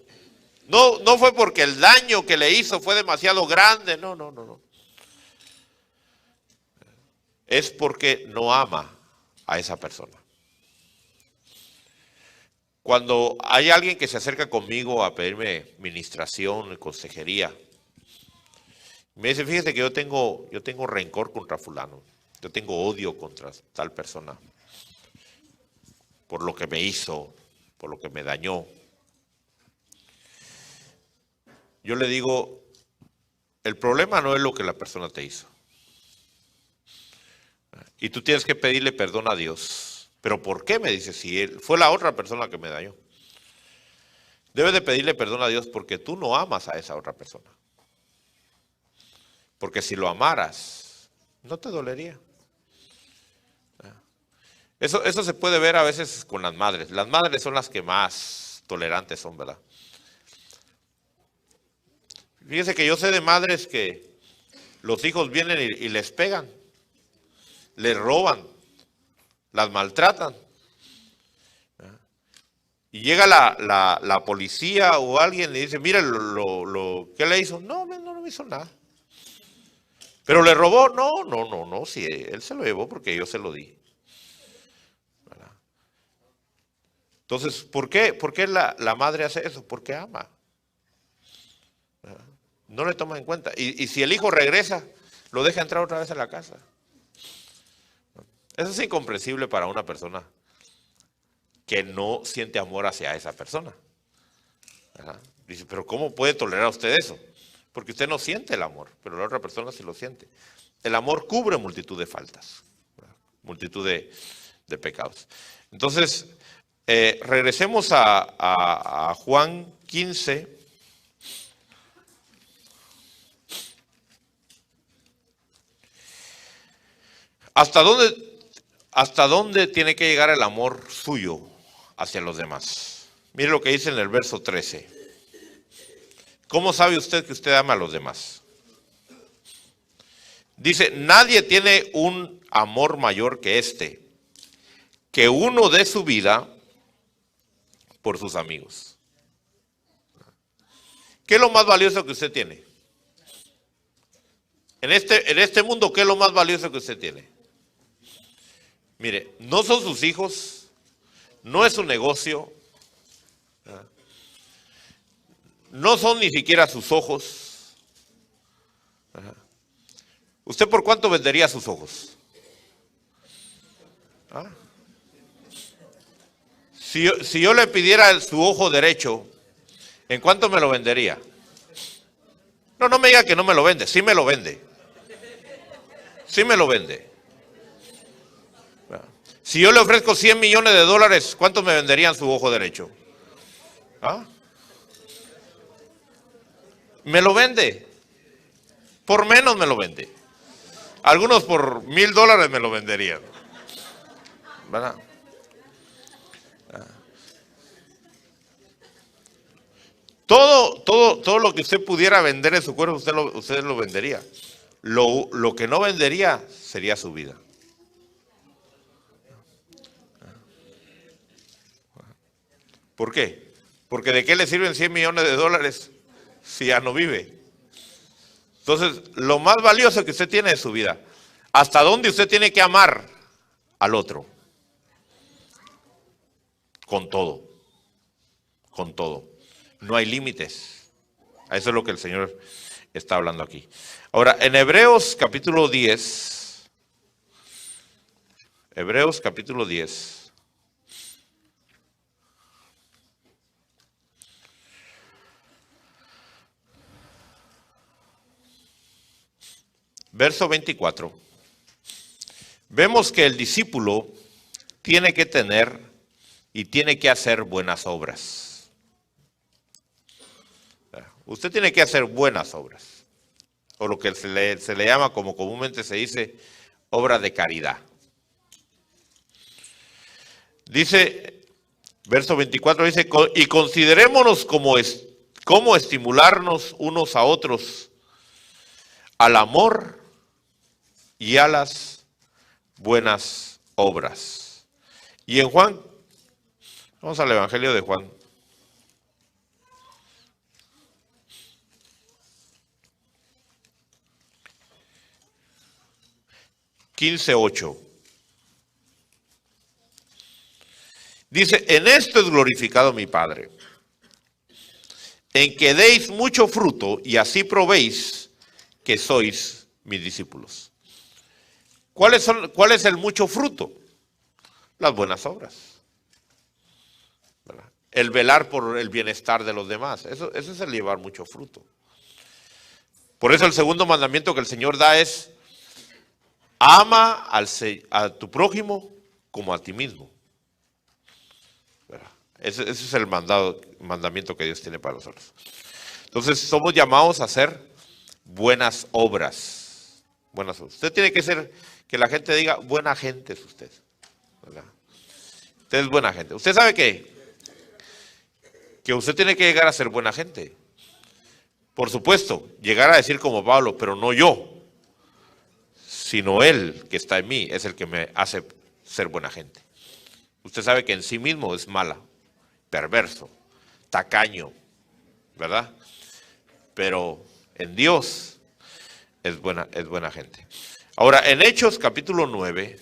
No fue porque el daño que le hizo fue demasiado grande. No. Es porque no ama a esa persona. Cuando hay alguien que se acerca conmigo a pedirme ministración, consejería, me dice, fíjese que yo tengo rencor contra fulano. Yo tengo odio contra tal persona por lo que me hizo, por lo que me dañó. Yo le digo, el problema no es lo que la persona te hizo. Y tú tienes que pedirle perdón a Dios. ¿Pero por qué? Me dice, si él fue la otra persona que me dañó. Debes de pedirle perdón a Dios porque tú no amas a esa otra persona. Porque si lo amaras, no te dolería. Eso se puede ver a veces con las madres. Las madres son las que más tolerantes son, ¿verdad? Fíjese que yo sé de madres que los hijos vienen y les pegan, les roban, las maltratan. Y llega la policía o alguien y le dice, mire, ¿qué le hizo? No me hizo nada. ¿Pero le robó? No, sí, él se lo llevó porque yo se lo di. ¿Verdad? Entonces, ¿por qué la madre hace eso? Porque ama. ¿Verdad? No le toma en cuenta. Y si el hijo regresa, lo deja entrar otra vez a la casa. Eso es incomprensible para una persona que no siente amor hacia esa persona. ¿Verdad? Dice, pero ¿cómo puede tolerar usted eso? Porque usted no siente el amor, pero la otra persona sí lo siente. El amor cubre multitud de faltas, ¿verdad? Multitud de pecados. Entonces, regresemos a Juan 15. ¿Hasta dónde tiene que llegar el amor suyo hacia los demás? Mire lo que dice en el verso 13. ¿Cómo sabe usted que usted ama a los demás? Dice, nadie tiene un amor mayor que este, que uno dé su vida por sus amigos. ¿Qué es lo más valioso que usted tiene? En este mundo, ¿qué es lo más valioso que usted tiene? Mire, no son sus hijos, no es su negocio, no son ni siquiera sus ojos. Ajá. ¿Usted por cuánto vendería sus ojos? ¿Ah? Si yo le pidiera su ojo derecho, ¿en cuánto me lo vendería? No, no me diga que no me lo vende, sí me lo vende. Sí me lo vende. Si yo le ofrezco 100 millones de dólares, ¿cuánto me venderían su ojo derecho? ¿Ah? Me lo vende. Por menos me lo vende. Algunos por $1000 me lo venderían. ¿Verdad? Todo lo que usted pudiera vender en su cuerpo, usted lo vendería. Lo que no vendería sería su vida. ¿Por qué? Porque ¿de qué le sirven 100 millones de dólares si ya no vive? Entonces, lo más valioso que usted tiene es su vida. ¿Hasta dónde usted tiene que amar al otro? Con todo. Con todo. No hay límites. Eso es lo que el Señor está hablando aquí. Ahora, en Hebreos capítulo 10, Hebreos capítulo 10, verso 24, vemos que el discípulo tiene que tener y tiene que hacer buenas obras. Usted tiene que hacer buenas obras, o lo que se le llama, como comúnmente se dice, obra de caridad. Dice, verso 24 dice, y considerémonos cómo estimularnos unos a otros al amor y a las buenas obras. Y en Juan, vamos al Evangelio de Juan. (15:8) dice, en esto es glorificado mi Padre, en que deis mucho fruto y así probéis que sois mis discípulos. ¿Cuál es el mucho fruto? Las buenas obras. ¿Verdad? El velar por el bienestar de los demás. Eso es el llevar mucho fruto. Por eso el segundo mandamiento que el Señor da es, ama a tu prójimo como a ti mismo. ¿Verdad? Ese es el mandamiento que Dios tiene para nosotros. Entonces somos llamados a hacer buenas obras. Buenas obras. Usted tiene que ser, que la gente diga, buena gente es usted. ¿Verdad? Usted es buena gente. Usted sabe que usted tiene que llegar a ser buena gente. Por supuesto, llegar a decir como Pablo, pero no yo, sino Él que está en mí es el que me hace ser buena gente. Usted sabe que en sí mismo es mala, perverso, tacaño, ¿verdad? Pero en Dios es buena gente. Ahora, en Hechos capítulo 9,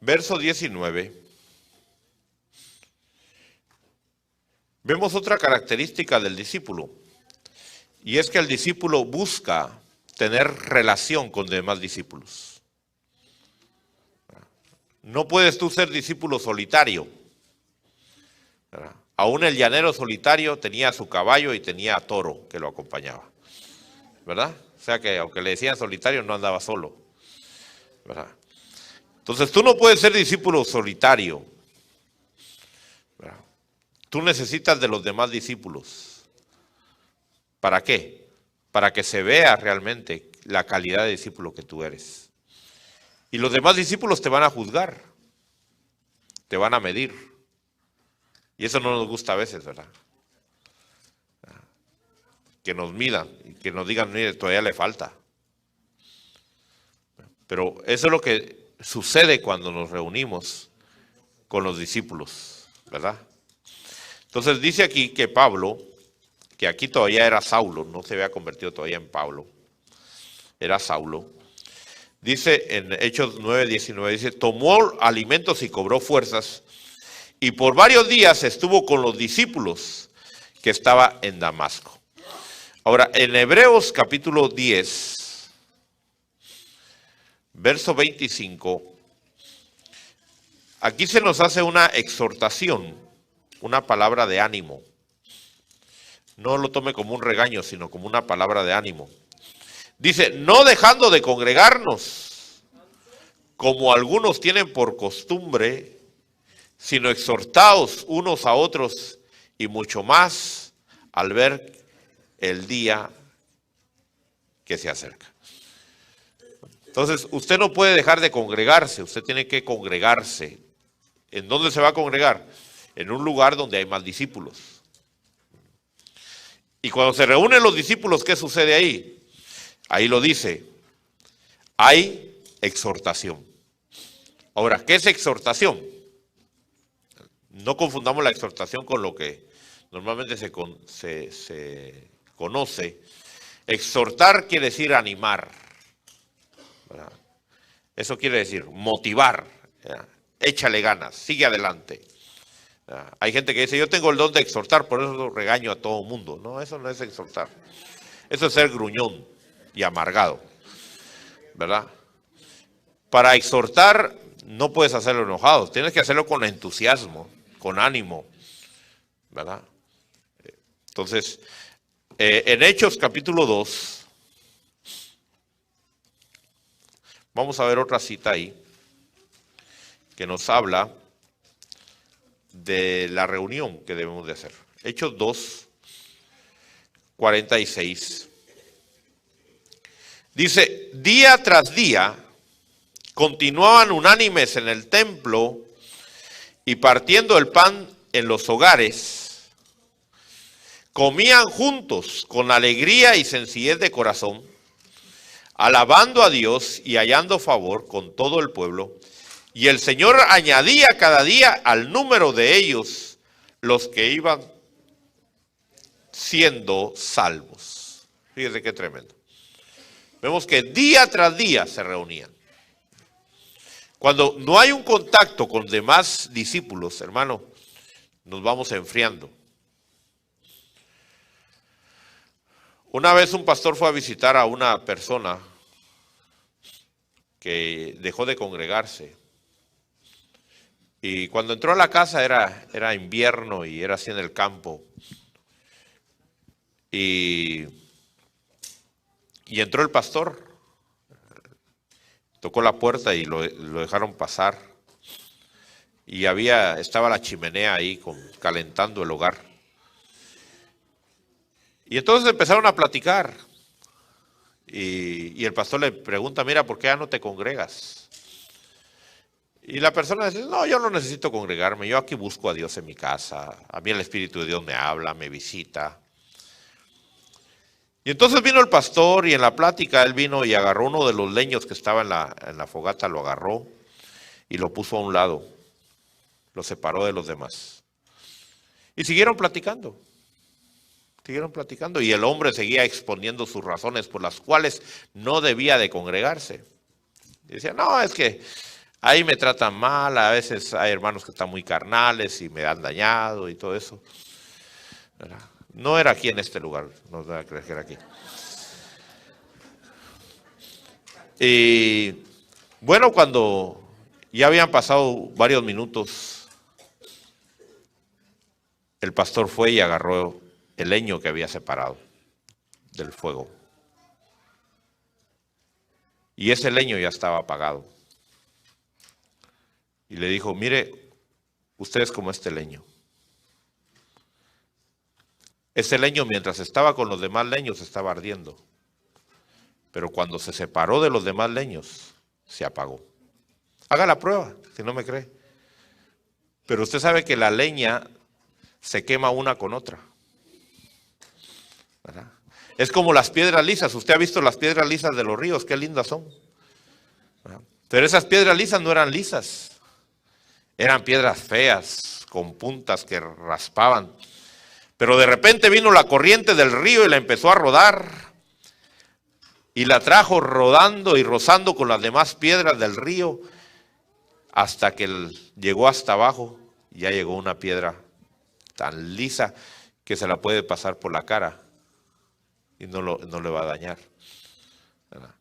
verso 19, vemos otra característica del discípulo, y es que el discípulo busca tener relación con demás discípulos. No puedes tú ser discípulo solitario. ¿Verdad? Aún el llanero solitario tenía su caballo y tenía a toro que lo acompañaba. ¿Verdad? O sea que aunque le decían solitario, no andaba solo. ¿Verdad? Entonces tú no puedes ser discípulo solitario. ¿Verdad? Tú necesitas de los demás discípulos. ¿Para qué? Para que se vea realmente la calidad de discípulo que tú eres. Y los demás discípulos te van a juzgar, te van a medir. Y eso no nos gusta a veces, ¿verdad? Que nos midan y que nos digan, mire, todavía le falta. Pero eso es lo que sucede cuando nos reunimos con los discípulos, ¿verdad? Entonces dice aquí que Pablo, que aquí todavía era Saulo, no se había convertido todavía en Pablo, era Saulo. Dice en Hechos 9:19, dice, tomó alimentos y cobró fuerzas, y por varios días estuvo con los discípulos que estaba en Damasco. Ahora, en Hebreos capítulo 10, verso 25, aquí se nos hace una exhortación, una palabra de ánimo. No lo tome como un regaño, sino como una palabra de ánimo. Dice, no dejando de congregarnos, como algunos tienen por costumbre, sino exhortaos unos a otros, y mucho más al ver el día que se acerca. Entonces, usted no puede dejar de congregarse, usted tiene que congregarse. ¿En dónde se va a congregar? En un lugar donde hay más discípulos. Y cuando se reúnen los discípulos, ¿qué sucede ahí? Ahí lo dice, hay exhortación. Ahora, ¿qué es exhortación? No confundamos la exhortación con lo que normalmente se conoce. Exhortar quiere decir animar, ¿verdad? Eso quiere decir motivar, ¿verdad? Échale ganas, sigue adelante. Hay gente que dice, yo tengo el don de exhortar, por eso regaño a todo el mundo. No, eso no es exhortar. Eso es ser gruñón y amargado, ¿verdad? Para exhortar no puedes hacerlo enojado, tienes que hacerlo con entusiasmo, con ánimo, ¿verdad? Entonces, en Hechos capítulo 2, vamos a ver otra cita ahí, que nos habla de la reunión que debemos de hacer. Hechos 2, 46. Dice, día tras día continuaban unánimes en el templo y partiendo el pan en los hogares, comían juntos con alegría y sencillez de corazón, alabando a Dios y hallando favor con todo el pueblo. Y el Señor añadía cada día al número de ellos los que iban siendo salvos. Fíjense qué tremendo. Vemos que día tras día se reunían. Cuando no hay un contacto con demás discípulos, hermano, nos vamos enfriando. Una vez un pastor fue a visitar a una persona que dejó de congregarse. Y cuando entró a la casa era invierno y era así en el campo. Y entró el pastor, tocó la puerta y lo dejaron pasar. Y estaba la chimenea ahí calentando el hogar. Y entonces empezaron a platicar. Y el pastor le pregunta, mira, ¿por qué ya no te congregas? Y la persona dice, no, yo no necesito congregarme, yo aquí busco a Dios en mi casa, a mí el Espíritu de Dios me habla, me visita. Y entonces vino el pastor y en la plática él vino y agarró uno de los leños que estaba en la fogata, lo agarró y lo puso a un lado, lo separó de los demás. Y siguieron platicando y el hombre seguía exponiendo sus razones por las cuales no debía de congregarse. Y decía, no, es que ahí me tratan mal, a veces hay hermanos que están muy carnales y me han dañado y todo eso. ¿Verdad? No era aquí en este lugar, no debe creer que era aquí. Y bueno, cuando ya habían pasado varios minutos, el pastor fue y agarró el leño que había separado del fuego. Y ese leño ya estaba apagado. Y le dijo, mire, usted es como este leño. Ese leño mientras estaba con los demás leños estaba ardiendo. Pero cuando se separó de los demás leños, se apagó. Haga la prueba, si no me cree. Pero usted sabe que la leña se quema una con otra, ¿verdad? Es como las piedras lisas. Usted ha visto las piedras lisas de los ríos, qué lindas son, ¿verdad? Pero esas piedras lisas no eran lisas. Eran piedras feas, con puntas que raspaban. Pero de repente vino la corriente del río y la empezó a rodar. Y la trajo rodando y rozando con las demás piedras del río hasta que llegó hasta abajo. Ya llegó una piedra tan lisa que se la puede pasar por la cara y no le va a dañar. ¿Verdad?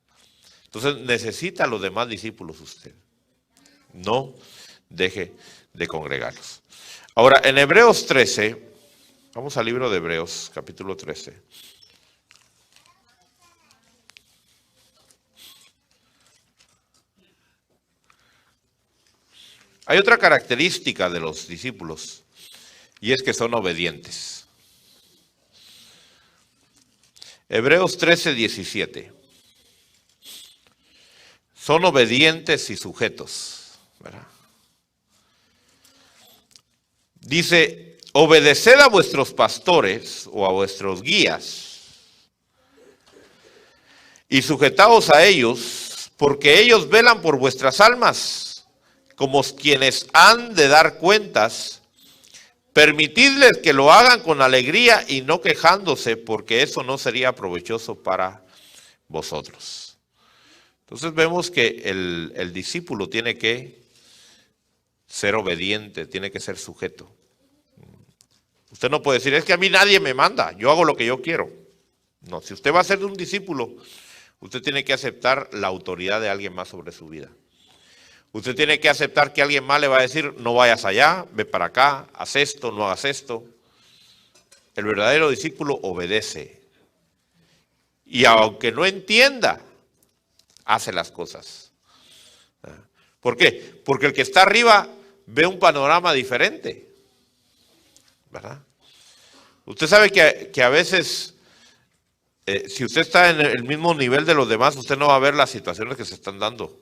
Entonces necesita a los demás discípulos usted. No deje de congregarlos. Ahora, en Hebreos 13, vamos al libro de Hebreos, capítulo 13. Hay otra característica de los discípulos, y es que son obedientes. Hebreos 13, 17. Son obedientes y sujetos, ¿verdad? Dice, obedeced a vuestros pastores o a vuestros guías y sujetaos a ellos, porque ellos velan por vuestras almas, como quienes han de dar cuentas. Permitidles que lo hagan con alegría y no quejándose, porque eso no sería provechoso para vosotros. Entonces vemos que el discípulo tiene que ser obediente, tiene que ser sujeto. Usted no puede decir, es que a mí nadie me manda, yo hago lo que yo quiero. No, si usted va a ser un discípulo, usted tiene que aceptar la autoridad de alguien más sobre su vida. Usted tiene que aceptar que alguien más le va a decir, no vayas allá, ve para acá, haz esto, no hagas esto. El verdadero discípulo obedece. Y aunque no entienda, hace las cosas. ¿Por qué? Porque el que está arriba ve un panorama diferente, ¿verdad? Usted sabe que a veces, si usted está en el mismo nivel de los demás, usted no va a ver las situaciones que se están dando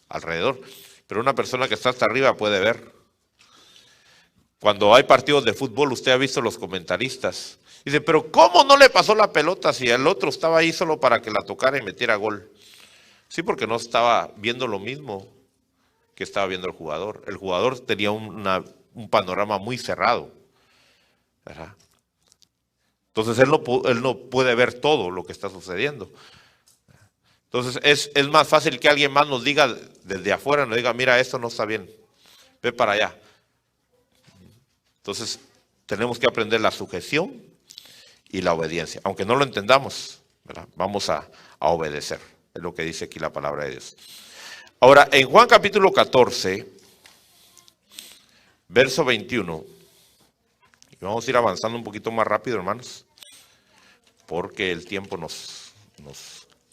alrededor. Pero una persona que está hasta arriba puede ver. Cuando hay partidos de fútbol, usted ha visto los comentaristas. Dice, pero ¿cómo no le pasó la pelota si el otro estaba ahí solo para que la tocara y metiera gol? Sí, porque no estaba viendo lo mismo que estaba viendo el jugador. El jugador tenía un panorama muy cerrado, ¿verdad? Entonces él no puede ver todo lo que está sucediendo. Entonces es más fácil que alguien más nos diga desde afuera, nos diga, mira, esto no está bien, ve para allá. Entonces tenemos que aprender la sujeción y la obediencia. Aunque no lo entendamos, ¿verdad? Vamos a obedecer, es lo que dice aquí la palabra de Dios. Ahora, en Juan capítulo 14, verso 21, y vamos a ir avanzando un poquito más rápido, hermanos, porque el tiempo nos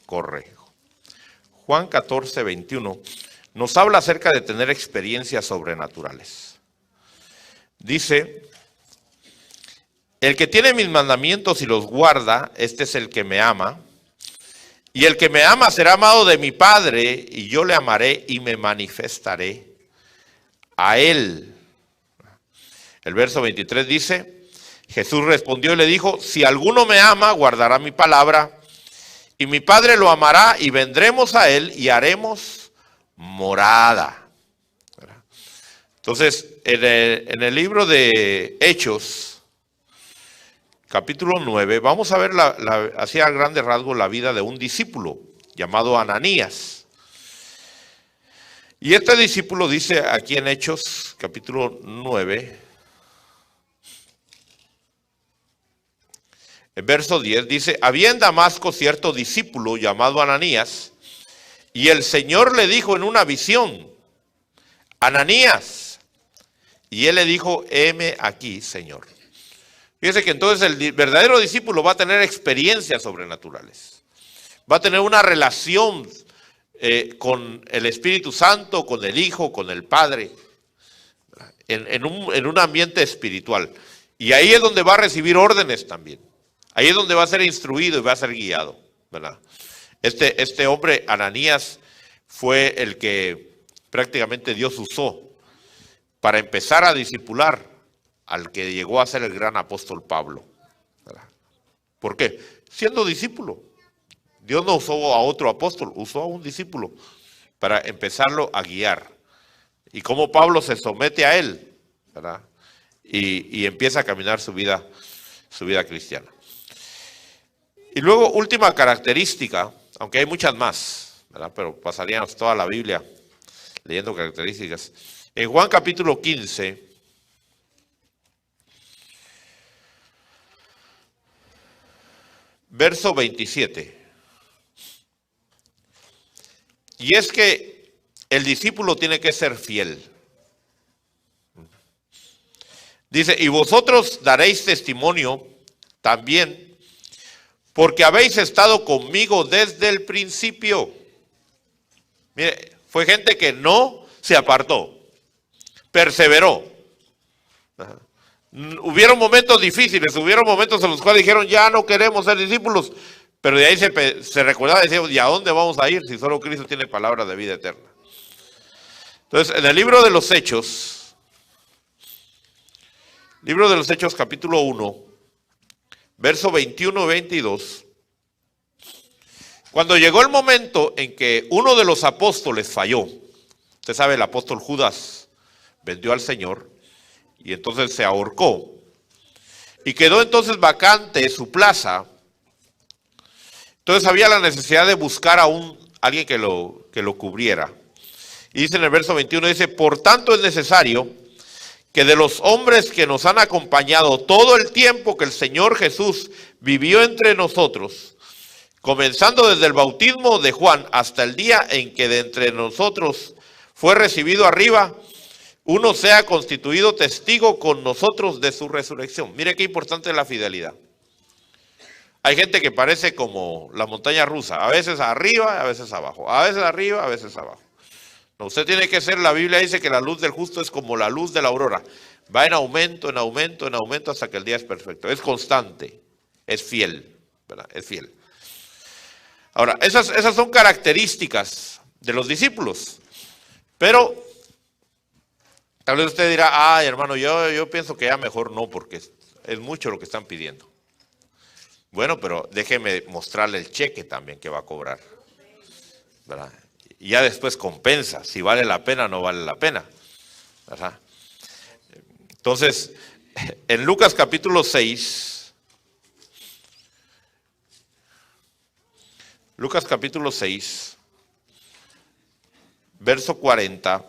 corre. Juan 14, 21 nos habla acerca de tener experiencias sobrenaturales. Dice, el que tiene mis mandamientos y los guarda, este es el que me ama. Y el que me ama será amado de mi Padre, y yo le amaré y me manifestaré a él. El verso 23 dice, Jesús respondió y le dijo, si alguno me ama, guardará mi palabra, y mi Padre lo amará, y vendremos a él y haremos morada. Entonces, en el libro de Hechos, capítulo 9, vamos a ver así a grandes rasgos la vida de un discípulo llamado Ananías. Y este discípulo dice aquí en Hechos, capítulo 9, el verso 10 dice, había en Damasco cierto discípulo llamado Ananías, y el Señor le dijo en una visión, Ananías, y él le dijo, heme aquí, Señor. Fíjese que entonces el verdadero discípulo va a tener experiencias sobrenaturales, va a tener una relación con el Espíritu Santo, con el Hijo, con el Padre, en un ambiente espiritual. Y ahí es donde va a recibir órdenes también. Ahí es donde va a ser instruido y va a ser guiado, ¿verdad? Este hombre, Ananías, fue el que prácticamente Dios usó para empezar a discipular al que llegó a ser el gran apóstol Pablo, ¿verdad? ¿Por qué? Siendo discípulo. Dios no usó a otro apóstol, usó a un discípulo para empezarlo a guiar. Y cómo Pablo se somete a él, ¿verdad? Y empieza a caminar su vida cristiana. Y luego, última característica, aunque hay muchas más, ¿verdad? Pero pasaríamos toda la Biblia leyendo características. En Juan capítulo 15, verso 27. Y es que el discípulo tiene que ser fiel. Dice, y vosotros daréis testimonio también, porque habéis estado conmigo desde el principio. Mire, fue gente que no se apartó, perseveró. Hubieron momentos difíciles, hubieron momentos en los cuales dijeron, ya no queremos ser discípulos. Pero de ahí se recordaba, decíamos, ¿y a dónde vamos a ir si solo Cristo tiene palabra de vida eterna? Entonces, en el libro de los Hechos capítulo 1, verso 21 y 22, cuando llegó el momento en que uno de los apóstoles falló, usted sabe, el apóstol Judas vendió al Señor y entonces se ahorcó y quedó entonces vacante su plaza. Entonces había la necesidad de buscar a alguien que lo cubriera. Y dice en el verso 21, dice, por tanto es necesario que de los hombres que nos han acompañado todo el tiempo que el Señor Jesús vivió entre nosotros, comenzando desde el bautismo de Juan hasta el día en que de entre nosotros fue recibido arriba, uno sea constituido testigo con nosotros de su resurrección. Mire qué importante es la fidelidad. Hay gente que parece como la montaña rusa, a veces arriba, a veces abajo, a veces arriba, a veces abajo. No, usted tiene que ser, la Biblia dice que la luz del justo es como la luz de la aurora. Va en aumento, en aumento, en aumento hasta que el día es perfecto. Es constante, es fiel, ¿verdad? Es fiel. Ahora, esas son características de los discípulos. Pero tal vez usted dirá, ay hermano, yo pienso que ya mejor no, porque es mucho lo que están pidiendo. Bueno, pero déjeme mostrarle el cheque también que va a cobrar, ¿verdad? Y ya después compensa, si vale la pena o no vale la pena, ¿verdad? Entonces, en Lucas capítulo 6, verso 40,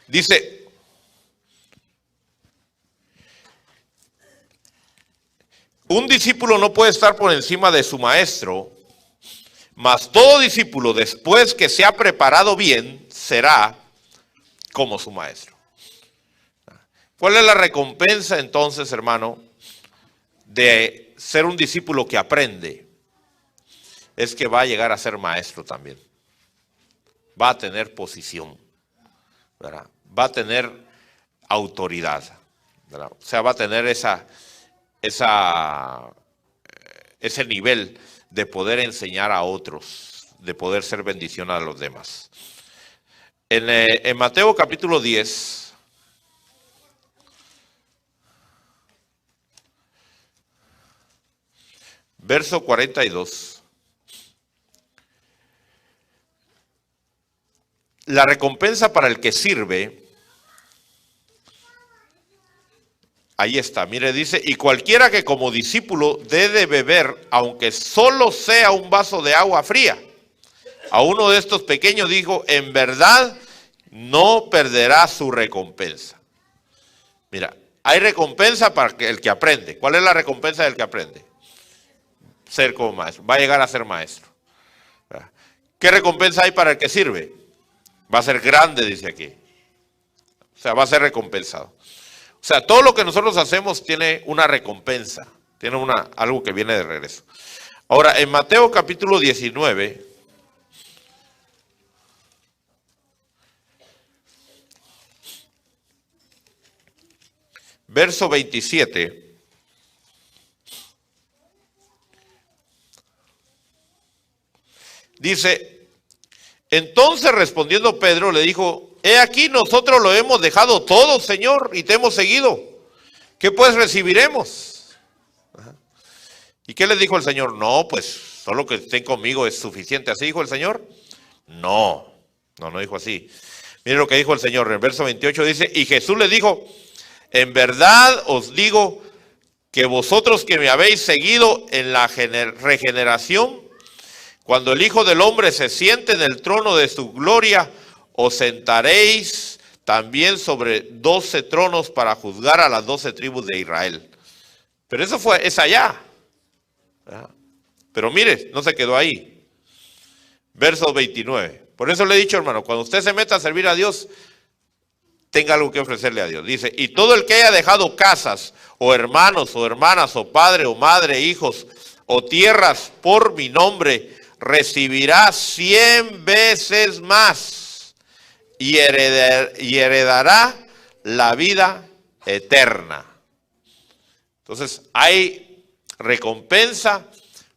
dice, un discípulo no puede estar por encima de su maestro, mas todo discípulo, después que se ha preparado bien, será como su maestro. ¿Cuál es la recompensa entonces, hermano, de ser un discípulo que aprende? Es que va a llegar a ser maestro también. Va a tener posición, ¿verdad? Va a tener autoridad, ¿verdad? O sea, va a tener ese nivel de poder enseñar a otros, de poder ser bendición a los demás. En Mateo capítulo 10, verso 42, la recompensa para el que sirve, ahí está, mire, dice, y cualquiera que como discípulo dé de beber, aunque solo sea un vaso de agua fría, a uno de estos pequeños dijo, en verdad no perderá su recompensa. Mira, hay recompensa para el que aprende. ¿Cuál es la recompensa del que aprende? Ser como maestro, va a llegar a ser maestro. ¿Qué recompensa hay para el que sirve? Va a ser grande, dice aquí. O sea, va a ser recompensado. O sea, todo lo que nosotros hacemos tiene una recompensa, tiene algo que viene de regreso. Ahora, en Mateo capítulo 19, verso 27, dice, entonces respondiendo Pedro le dijo, he aquí nosotros lo hemos dejado todo, Señor, y te hemos seguido. ¿Qué pues recibiremos? ¿Y qué les dijo el Señor? No, pues solo que estén conmigo es suficiente. ¿Así dijo el Señor? No, no dijo así. Mire lo que dijo el Señor. En el verso 28 dice, y Jesús les dijo, en verdad os digo que vosotros que me habéis seguido en la regeneración, cuando el Hijo del Hombre se siente en el trono de su gloria, os sentaréis también sobre 12 tronos para juzgar a las 12 tribus de Israel. Pero eso es allá. Pero mire, no se quedó ahí. Verso 29. Por eso le he dicho, hermano, cuando usted se meta a servir a Dios, tenga algo que ofrecerle a Dios. Dice, y todo el que haya dejado casas, o hermanos, o hermanas, o padre, o madre, hijos, o tierras por mi nombre, recibirá 100 veces más y heredará la vida eterna. Entonces, hay recompensa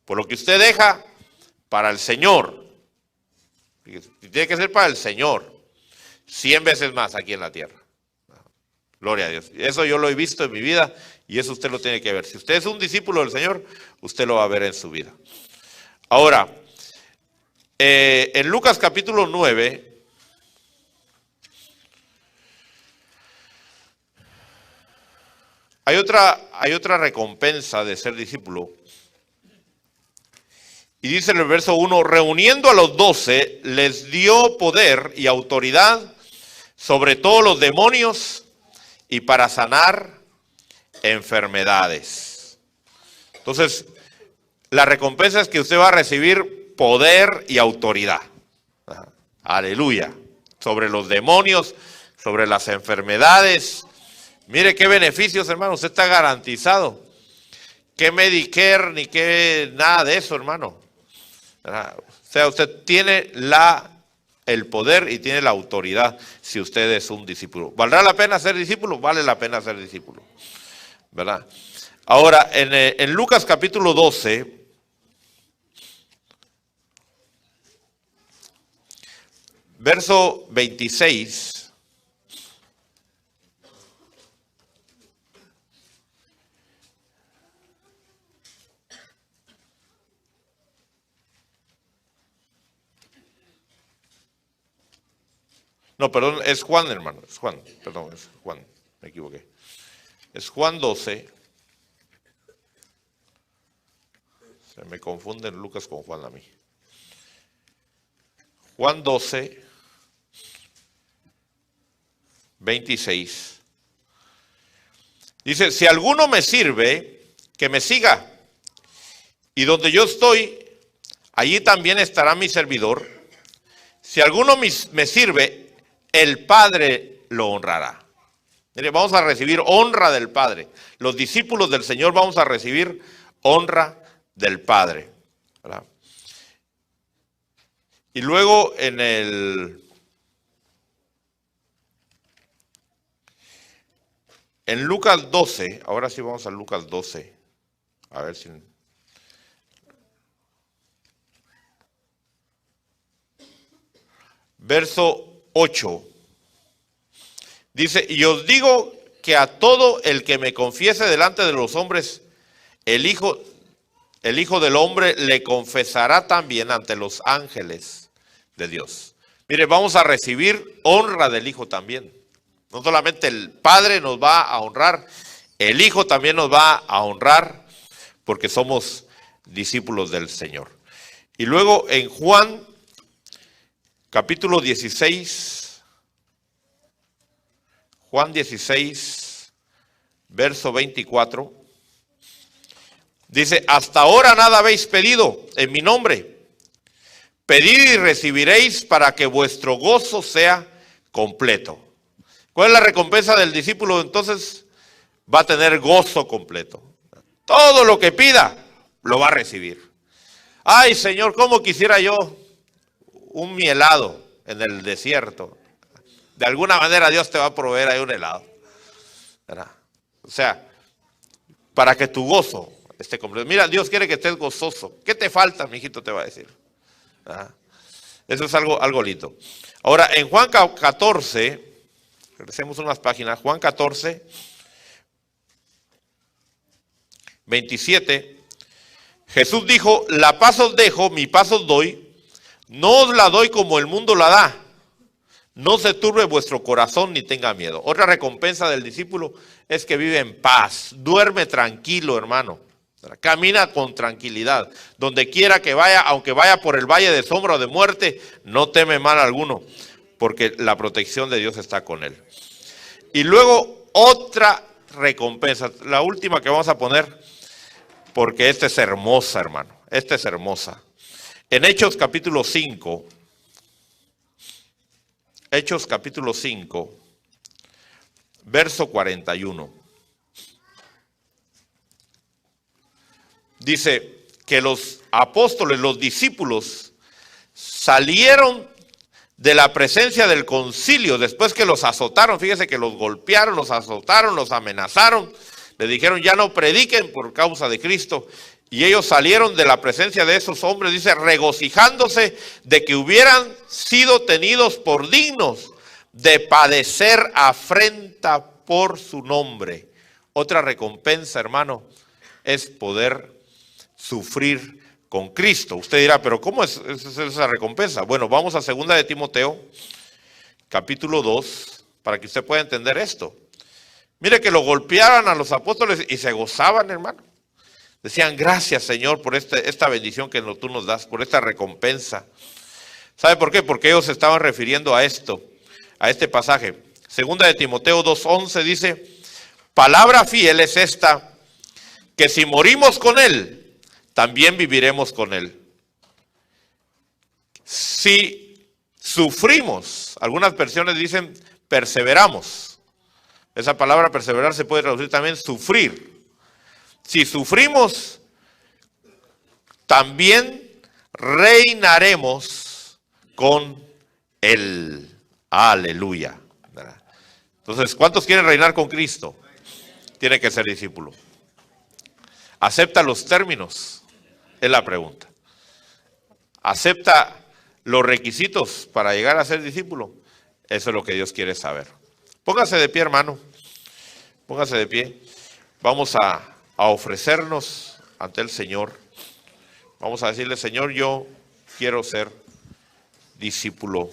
por lo que usted deja para el Señor. Y tiene que ser para el Señor. 100 veces más aquí en la tierra. Gloria a Dios. Eso yo lo he visto en mi vida y eso usted lo tiene que ver. Si usted es un discípulo del Señor, usted lo va a ver en su vida. Ahora, en Lucas capítulo 9, hay otra recompensa de ser discípulo. Y dice en el verso 1, reuniendo a los 12, les dio poder y autoridad sobre todos los demonios y para sanar enfermedades. Entonces, la recompensa es que usted va a recibir poder y autoridad. Aleluya. Sobre los demonios, sobre las enfermedades. Mire qué beneficios, hermano. Usted está garantizado. ¿Qué Medicare ni qué nada de eso, hermano? O sea, usted tiene el poder y tiene la autoridad si usted es un discípulo. ¿Valdrá la pena ser discípulo? Vale la pena ser discípulo, ¿verdad? Ahora, en Lucas capítulo 12, verso 26, no, perdón, es Juan, hermano, es Juan, perdón, es Juan, me equivoqué. Es Juan 12. Se me confunden Lucas con Juan a mí. Juan 12, 26. Dice, si alguno me sirve, que me siga. Y donde yo estoy, allí también estará mi servidor. Si alguno me sirve, el Padre lo honrará. Mire, vamos a recibir honra del Padre. Los discípulos del Señor vamos a recibir honra del Padre, ¿verdad? Y luego en Lucas 12, ahora sí vamos a Lucas 12, a ver si... Verso 8, dice, y os digo que a todo el que me confiese delante de los hombres, el Hijo del Hombre le confesará también ante los ángeles de Dios. Mire, vamos a recibir honra del Hijo también. No solamente el Padre nos va a honrar, el Hijo también nos va a honrar porque somos discípulos del Señor. Y luego en Juan capítulo 16, Juan 16, verso 24, dice, hasta ahora nada habéis pedido en mi nombre. Pedid y recibiréis para que vuestro gozo sea completo. ¿Cuál es la recompensa del discípulo? Entonces va a tener gozo completo. Todo lo que pida, lo va a recibir. Ay, Señor, ¿cómo quisiera yo un mi helado en el desierto? De alguna manera Dios te va a proveer ahí un helado, ¿verdad? O sea, para que tu gozo esté completo. Mira, Dios quiere que estés gozoso. ¿Qué te falta, mijito? Te va a decir. ¿Verdad? Eso es algo lindo. Ahora, en Juan 14, regresemos unas páginas, Juan 14, 27, Jesús dijo, la paz os dejo, mi paz os doy, no os la doy como el mundo la da. No se turbe vuestro corazón ni tenga miedo. Otra recompensa del discípulo es que vive en paz, duerme tranquilo, hermano. Camina con tranquilidad. Donde quiera que vaya, aunque vaya por el valle de sombra o de muerte, no teme mal alguno, porque la protección de Dios está con él. Y luego otra recompensa, la última que vamos a poner, porque esta es hermosa, hermano. Esta es hermosa. En Hechos capítulo 5, Hechos capítulo 5, verso 41. Dice que los apóstoles, los discípulos, salieron de la presencia del concilio después que los azotaron. Fíjese que los golpearon, los azotaron, los amenazaron. Le dijeron ya no prediquen por causa de Cristo. Y ellos salieron de la presencia de esos hombres, dice, regocijándose de que hubieran sido tenidos por dignos de padecer afrenta por su nombre. Otra recompensa, hermano, es poder sufrir con Cristo. Usted dirá, pero ¿cómo es esa recompensa? Bueno, vamos a 2 de Timoteo, capítulo 2, para que usted pueda entender esto. Mire que lo golpeaban a los apóstoles y se gozaban, hermano. Decían, gracias Señor por esta bendición que tú nos das, por esta recompensa. ¿Sabe por qué? Porque ellos se estaban refiriendo a esto, a este pasaje. 2 de Timoteo 2:11 dice, palabra fiel es esta, que si morimos con Él, también viviremos con Él. Si sufrimos, algunas versiones dicen perseveramos. Esa palabra perseverar se puede traducir también sufrir. Si sufrimos, también reinaremos con Él. Aleluya. Entonces, ¿cuántos quieren reinar con Cristo? Tiene que ser discípulo. ¿Acepta los términos? Es la pregunta. ¿Acepta los requisitos para llegar a ser discípulo? Eso es lo que Dios quiere saber. Póngase de pie, hermano. Póngase de pie. Vamos a ofrecernos ante el Señor. Vamos a decirle, Señor, yo quiero ser discípulo